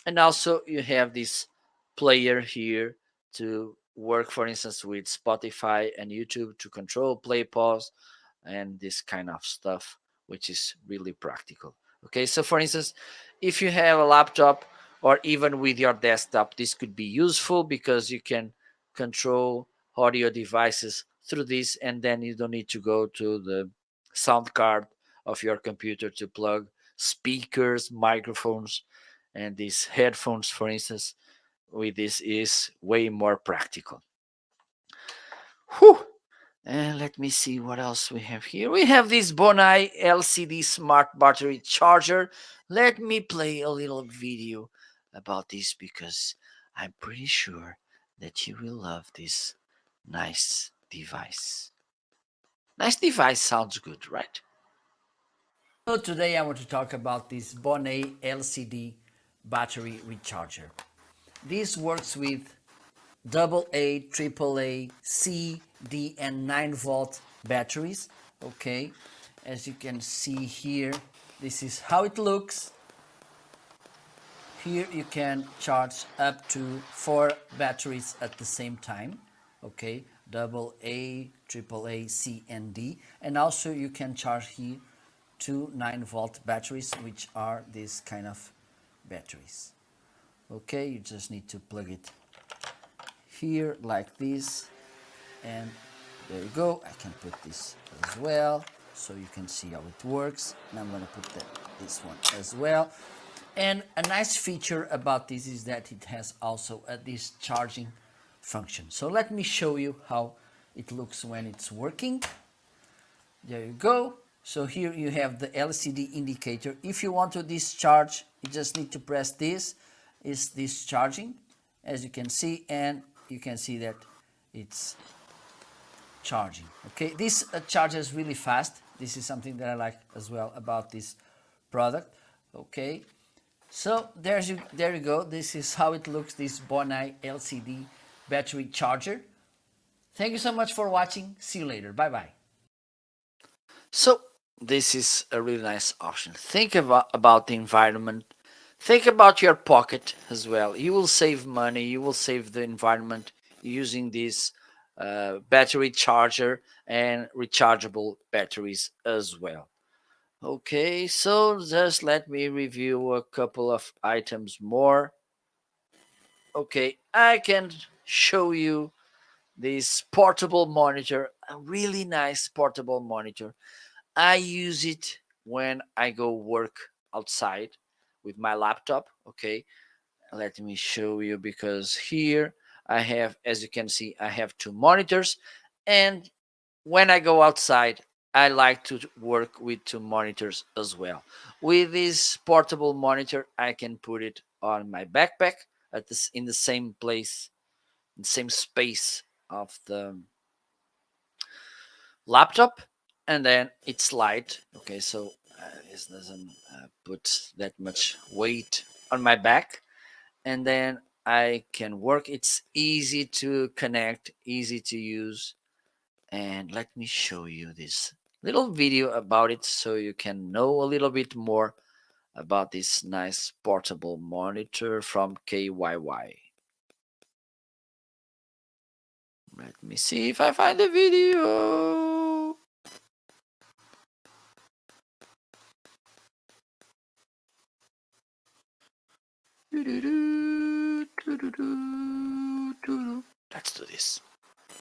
and also you have this player here to work, for instance, with Spotify and YouTube to control play, pause, and this kind of stuff, which is really practical. Okay, so for instance, if you have a laptop or even with your desktop, this could be useful because you can control audio devices through this, and then you don't need to go to the sound card of your computer to plug speakers, microphones, and these headphones, for instance. With this is way more practical. Whew. And let me see what else we have here. We have this Bonai LCD smart battery charger. Let me play a little video about this because I'm pretty sure that you will love this nice device. Nice device sounds good, right? So today I want to talk about this Bonai LCD battery recharger. This works with AA, AAA, C, D, and 9-volt batteries. Okay, as you can see here, this is how it looks. Here you can charge up to 4 batteries at the same time. Okay, AA, AAA, C, and D. And also you can charge here 2 9-volt batteries, which are these kind of batteries. Okay, you just need to plug it here like this, and there you go. I can put this as well so you can see how it works, and I'm going to put this one as well. And a nice feature about this is that it has also this charging function. So let me show you how it looks when it's working. There you go. So here you have the LCD indicator. If you want to discharge, you just need to press this. Is discharging, as you can see, and you can see that it's charging. Okay, this charges really fast. This is something that I like as well about this product. Okay, so there you go. This is how it looks, this Bonai LCD battery charger. Thank you so much for watching. See you later. Bye bye. So this is a really nice option. Think about the environment. Think about your pocket as well. You will save money. You will save the environment using this battery charger and rechargeable batteries as well. Okay, so just let me review a couple of items more. Okay, I can show you this portable monitor, a really nice portable monitor. I use it when I go work outside with my laptop. Okay, let me show you, because here I have, as you can see, I have 2 monitors, and when I go outside I like to work with 2 monitors as well. With this portable monitor I can put it on my backpack at this, in the same place, in the same space of the laptop, and then it's light. Okay, so this doesn't put that much weight on my back, and then I can work. It's easy to connect, easy to use. And let me show you this little video about it so you can know a little bit more about this nice portable monitor from KYY. Let me see if I find the video. Let's do this.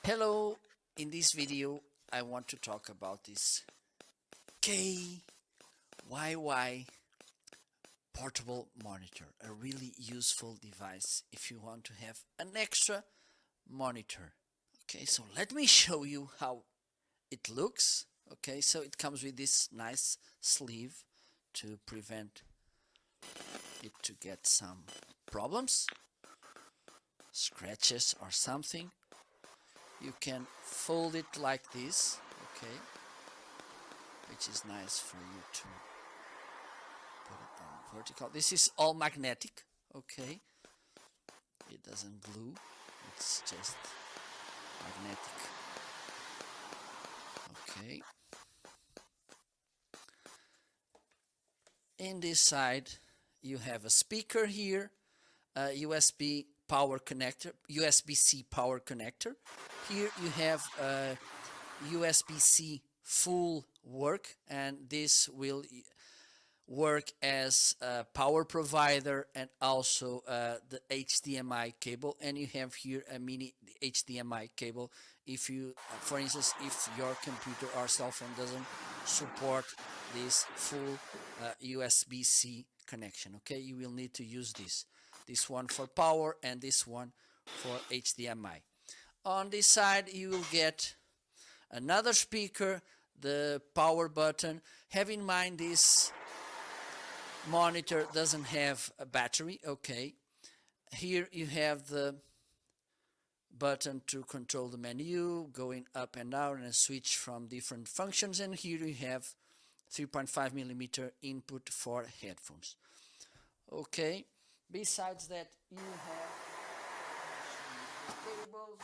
Hello, in this video I want to talk about this KYY portable monitor, a really useful device if you want to have an extra monitor. Okay, so let me show you how it looks. Okay, so it comes with this nice sleeve to prevent it to get some problems, scratches or something. You can fold it like this, okay, which is nice for you to put it on vertical. This is all magnetic, okay, it doesn't glue, it's just magnetic. Okay, in this side you have a speaker here, a USB power connector, USB-C power connector. Here you have a USB-C full work, and this will work as a power provider and also the HDMI cable. And you have here a mini HDMI cable. If you, for instance, if your computer or cell phone doesn't support this full USB-C connection, okay, you will need to use this one for power and this one for HDMI. On this side you will get another speaker, the power button. Have in mind this monitor doesn't have a battery, okay. Here you have the button to control the menu, going up and down and switch from different functions. And here you have 3.5 millimeter input for headphones, okay. Besides that, you have cables.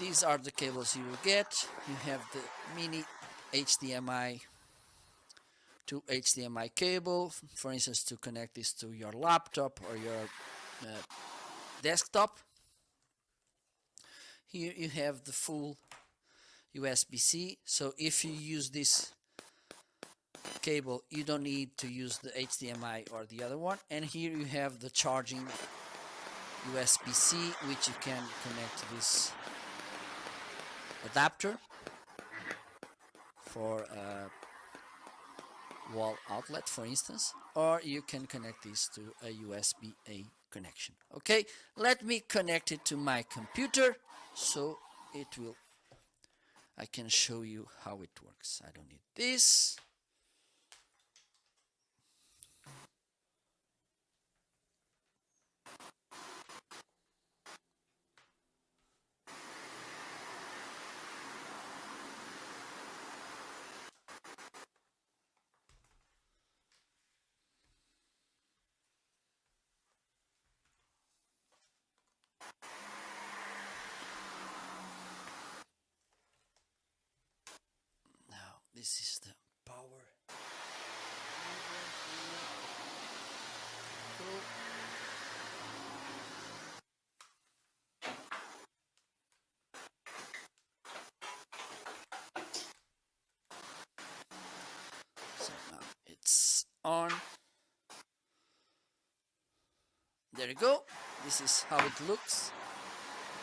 These are the cables you will get. You have the mini HDMI to HDMI cable, for instance, to connect this to your laptop or your desktop. Here you have the full USB-C, so if you use this cable you don't need to use the HDMI or the other one. And here you have the charging USB-C, which you can connect to this adapter for a wall outlet, for instance, or you can connect this to a USB-A connection. Okay, let me connect it to my computer so I can show you how it works. I don't need this. Now this is the power. So now it's on. There you go. This is how it looks.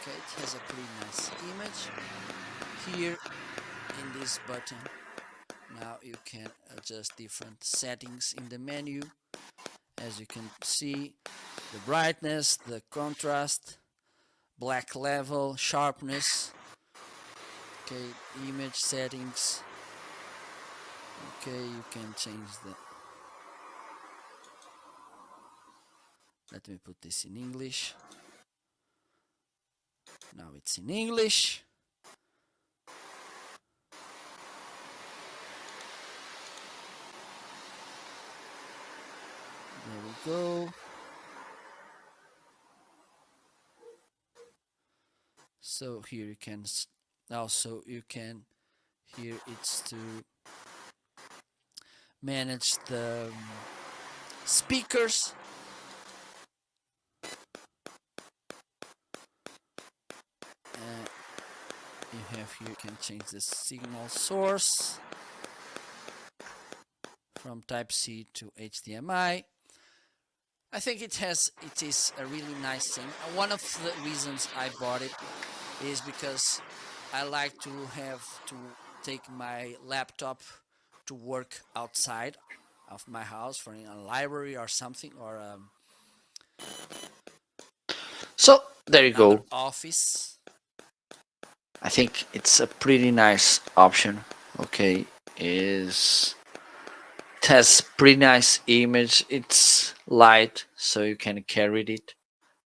Okay, it has a pretty nice image. Here in this button, now you can adjust different settings in the menu. As you can see, the brightness, the contrast, black level, sharpness. Okay, image settings. Okay, you can change the. Let me put this in English. Now it's in English. There we go. So here you can also here it's to manage the speakers. You have here, you can change the signal source from Type-C to HDMI. I think it is a really nice thing. One of the reasons I bought it is because I like to have to take my laptop to work outside of my house, for in a library or something, or So there you another go. office. I think it's a pretty nice option. Okay, is it has pretty nice image. It's light, so you can carry it,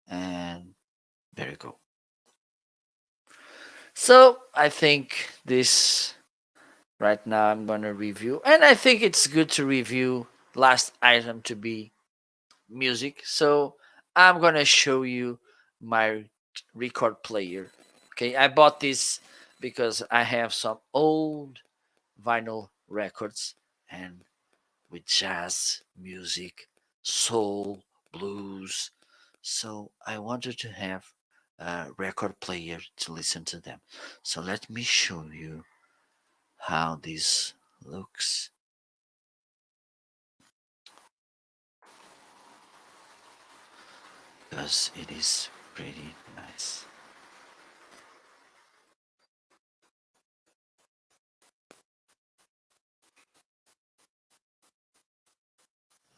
and there you go. So I think this right now I'm gonna review, and I think it's good to review. Last item to be music. So I'm gonna show you my record player. Okay, I bought this because I have some old vinyl records and with jazz music, soul, blues. So I wanted to have record player to listen to them. So let me show you how this looks. Because it is pretty nice.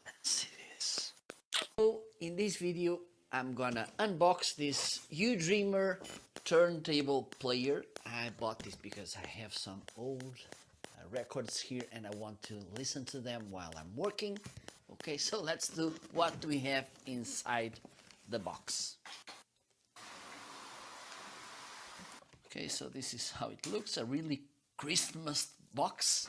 Let's see this. So in this video, I'm gonna unbox this U-Dreamer turntable player. I bought this because I have some old records here and I want to listen to them while I'm working. Okay, so let's do what we have inside the box. Okay, so this is how it looks, a really Christmas box.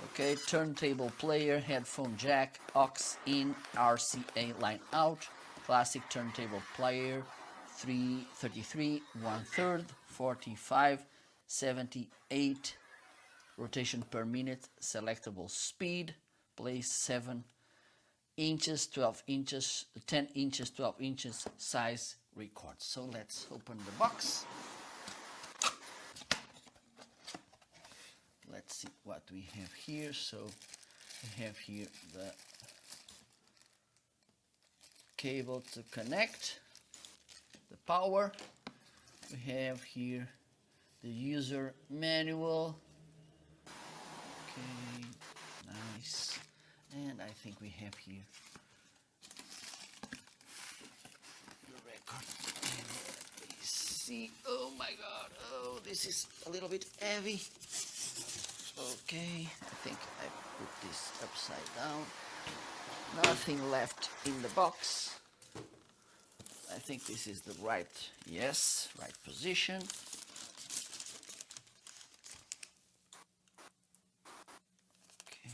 Okay, turntable player, headphone jack, aux in, RCA line out, classic turntable player, 333, 1/3, 45, 78 rotation per minute, selectable speed, plays 7 inches, 12 inches, 10 inches, 12 inches, size record. So let's open the box. Let's see what we have here. So we have here the cable to connect the power. We have here the user manual. Okay, nice. And I think we have here the record. And let me see. Oh my god. Oh, this is a little bit heavy. Okay, I think I put this upside down. Nothing left in the box. I think this is the right, yes, right position. Okay.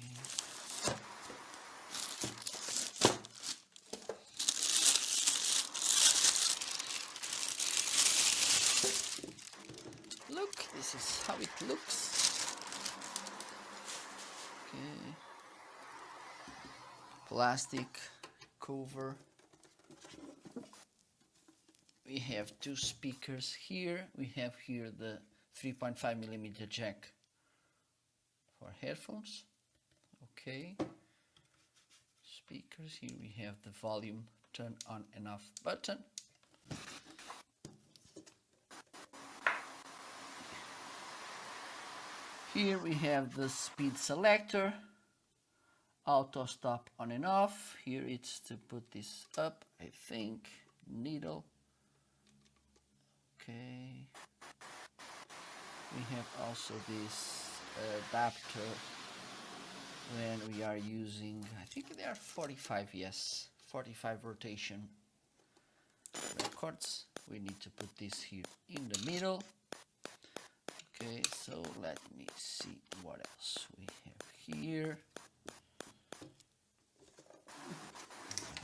Look, this is how it looks. Okay. Plastic cover. We have 2 speakers here. We have here the 3.5mm jack for headphones. Okay. Speakers. Here we have the volume turn on and off button. Here we have the speed selector, auto stop on and off. Here it's to put this up, I think, needle. Okay. We have also this adapter when we are using, I think they are 45, yes, 45 rotation records. We need to put this here in the middle. Okay, so let me see what else we have here.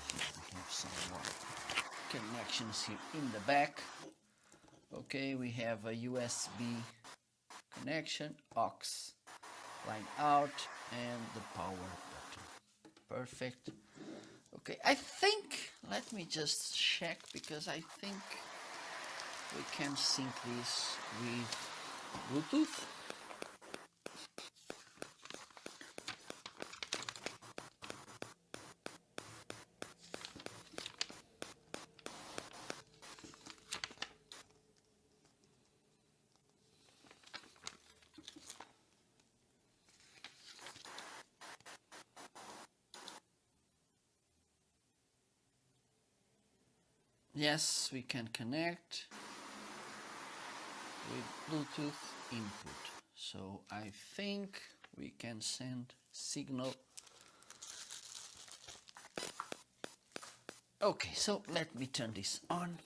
We have some more connections here in the back. Okay, we have a USB connection, aux line out, and the power button. Perfect. Okay, I think, let me just check, because I think we can sync this with Bluetooth. Yes, we can connect with Bluetooth input. So I think we can send signal. Okay, so let me turn this on.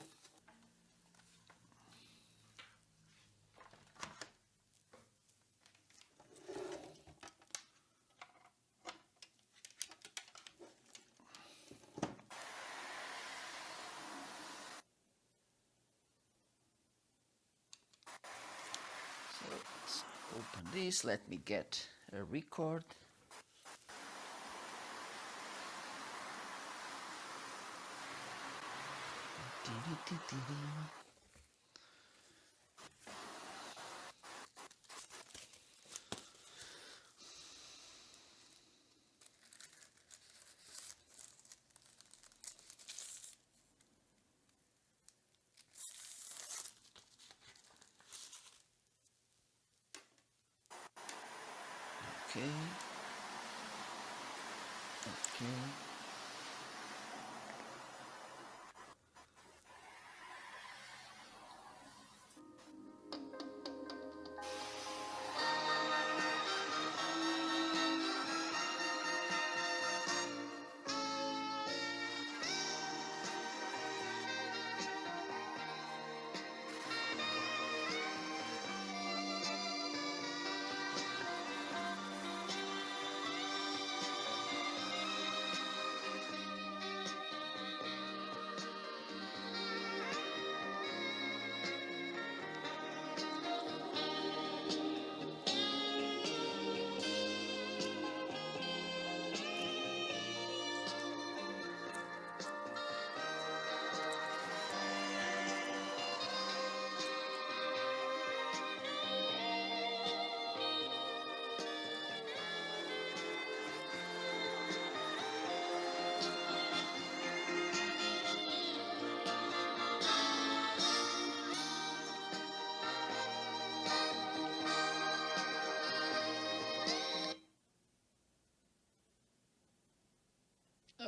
So let's open this. Let me get a record. Okay. Okay.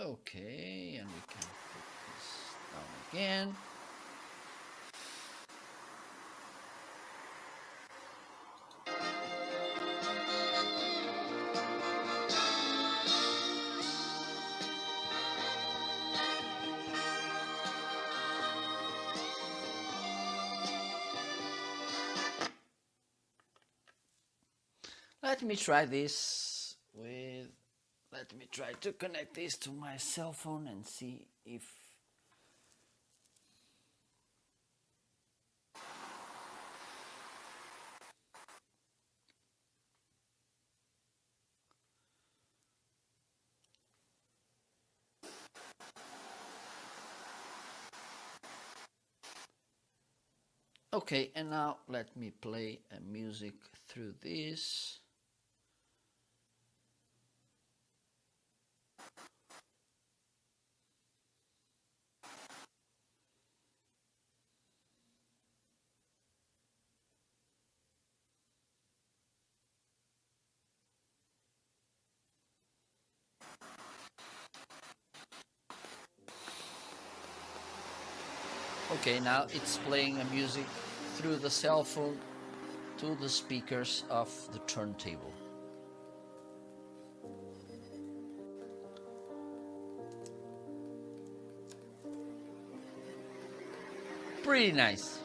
Okay, and we can put this down again. Let me try this with. Let me try to connect this to my cell phone and see if. Okay, and now let me play a music through this. Okay, now it's playing a music through the cell phone to the speakers of the turntable. Pretty nice.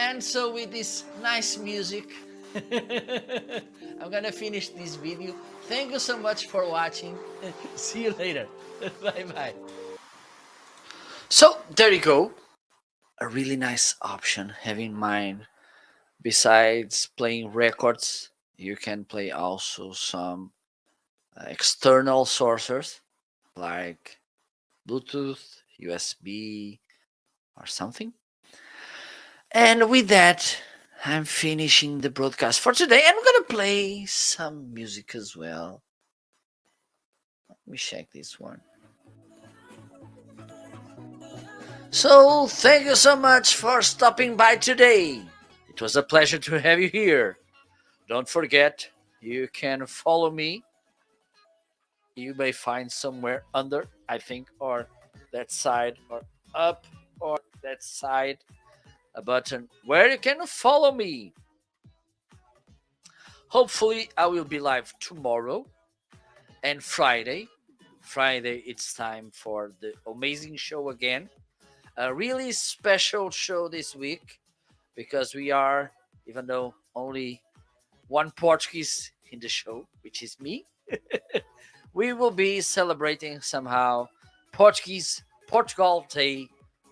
And so with this nice music, I'm gonna finish this video. Thank you so much for watching. See you later. Bye bye. So there you go. A really nice option. Have in mind, besides playing records, you can play also some external sources like Bluetooth, USB, or something. And with that, I'm finishing the broadcast for today. I'm gonna play some music as well. Let me check this one. So, thank you so much for stopping by today. It was a pleasure to have you here. Don't forget, you can follow me. You may find somewhere under, I think, or that side, or up, or that side, a button where you can follow me. Hopefully, I will be live tomorrow and Friday. Friday, it's time for the amazing show again. A really special show this week because we are, even though only one Portuguese in the show, which is me, we will be celebrating somehow Portugal Day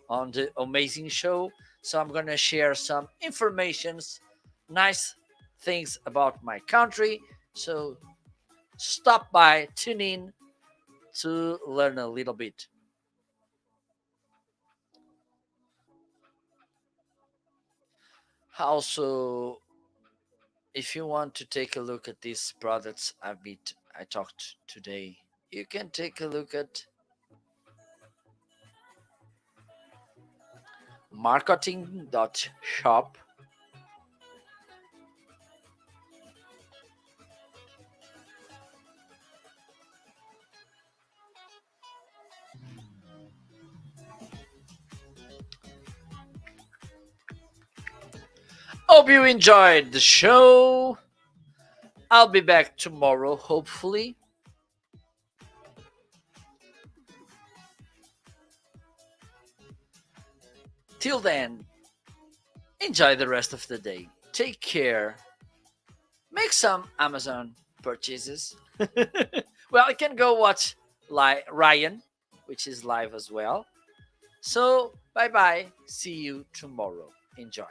on the amazing show. So I'm gonna share some informations, nice things about my country. So stop by, tune in to learn a little bit. Also, if you want to take a look at these products I talked today, you can take a look at marketing.shop. Hope you enjoyed the show. I'll be back tomorrow, hopefully. Till then, enjoy the rest of the day. Take care. Make some Amazon purchases. Well, you can go watch Ryan, which is live as well. So, bye bye. See you tomorrow. Enjoy.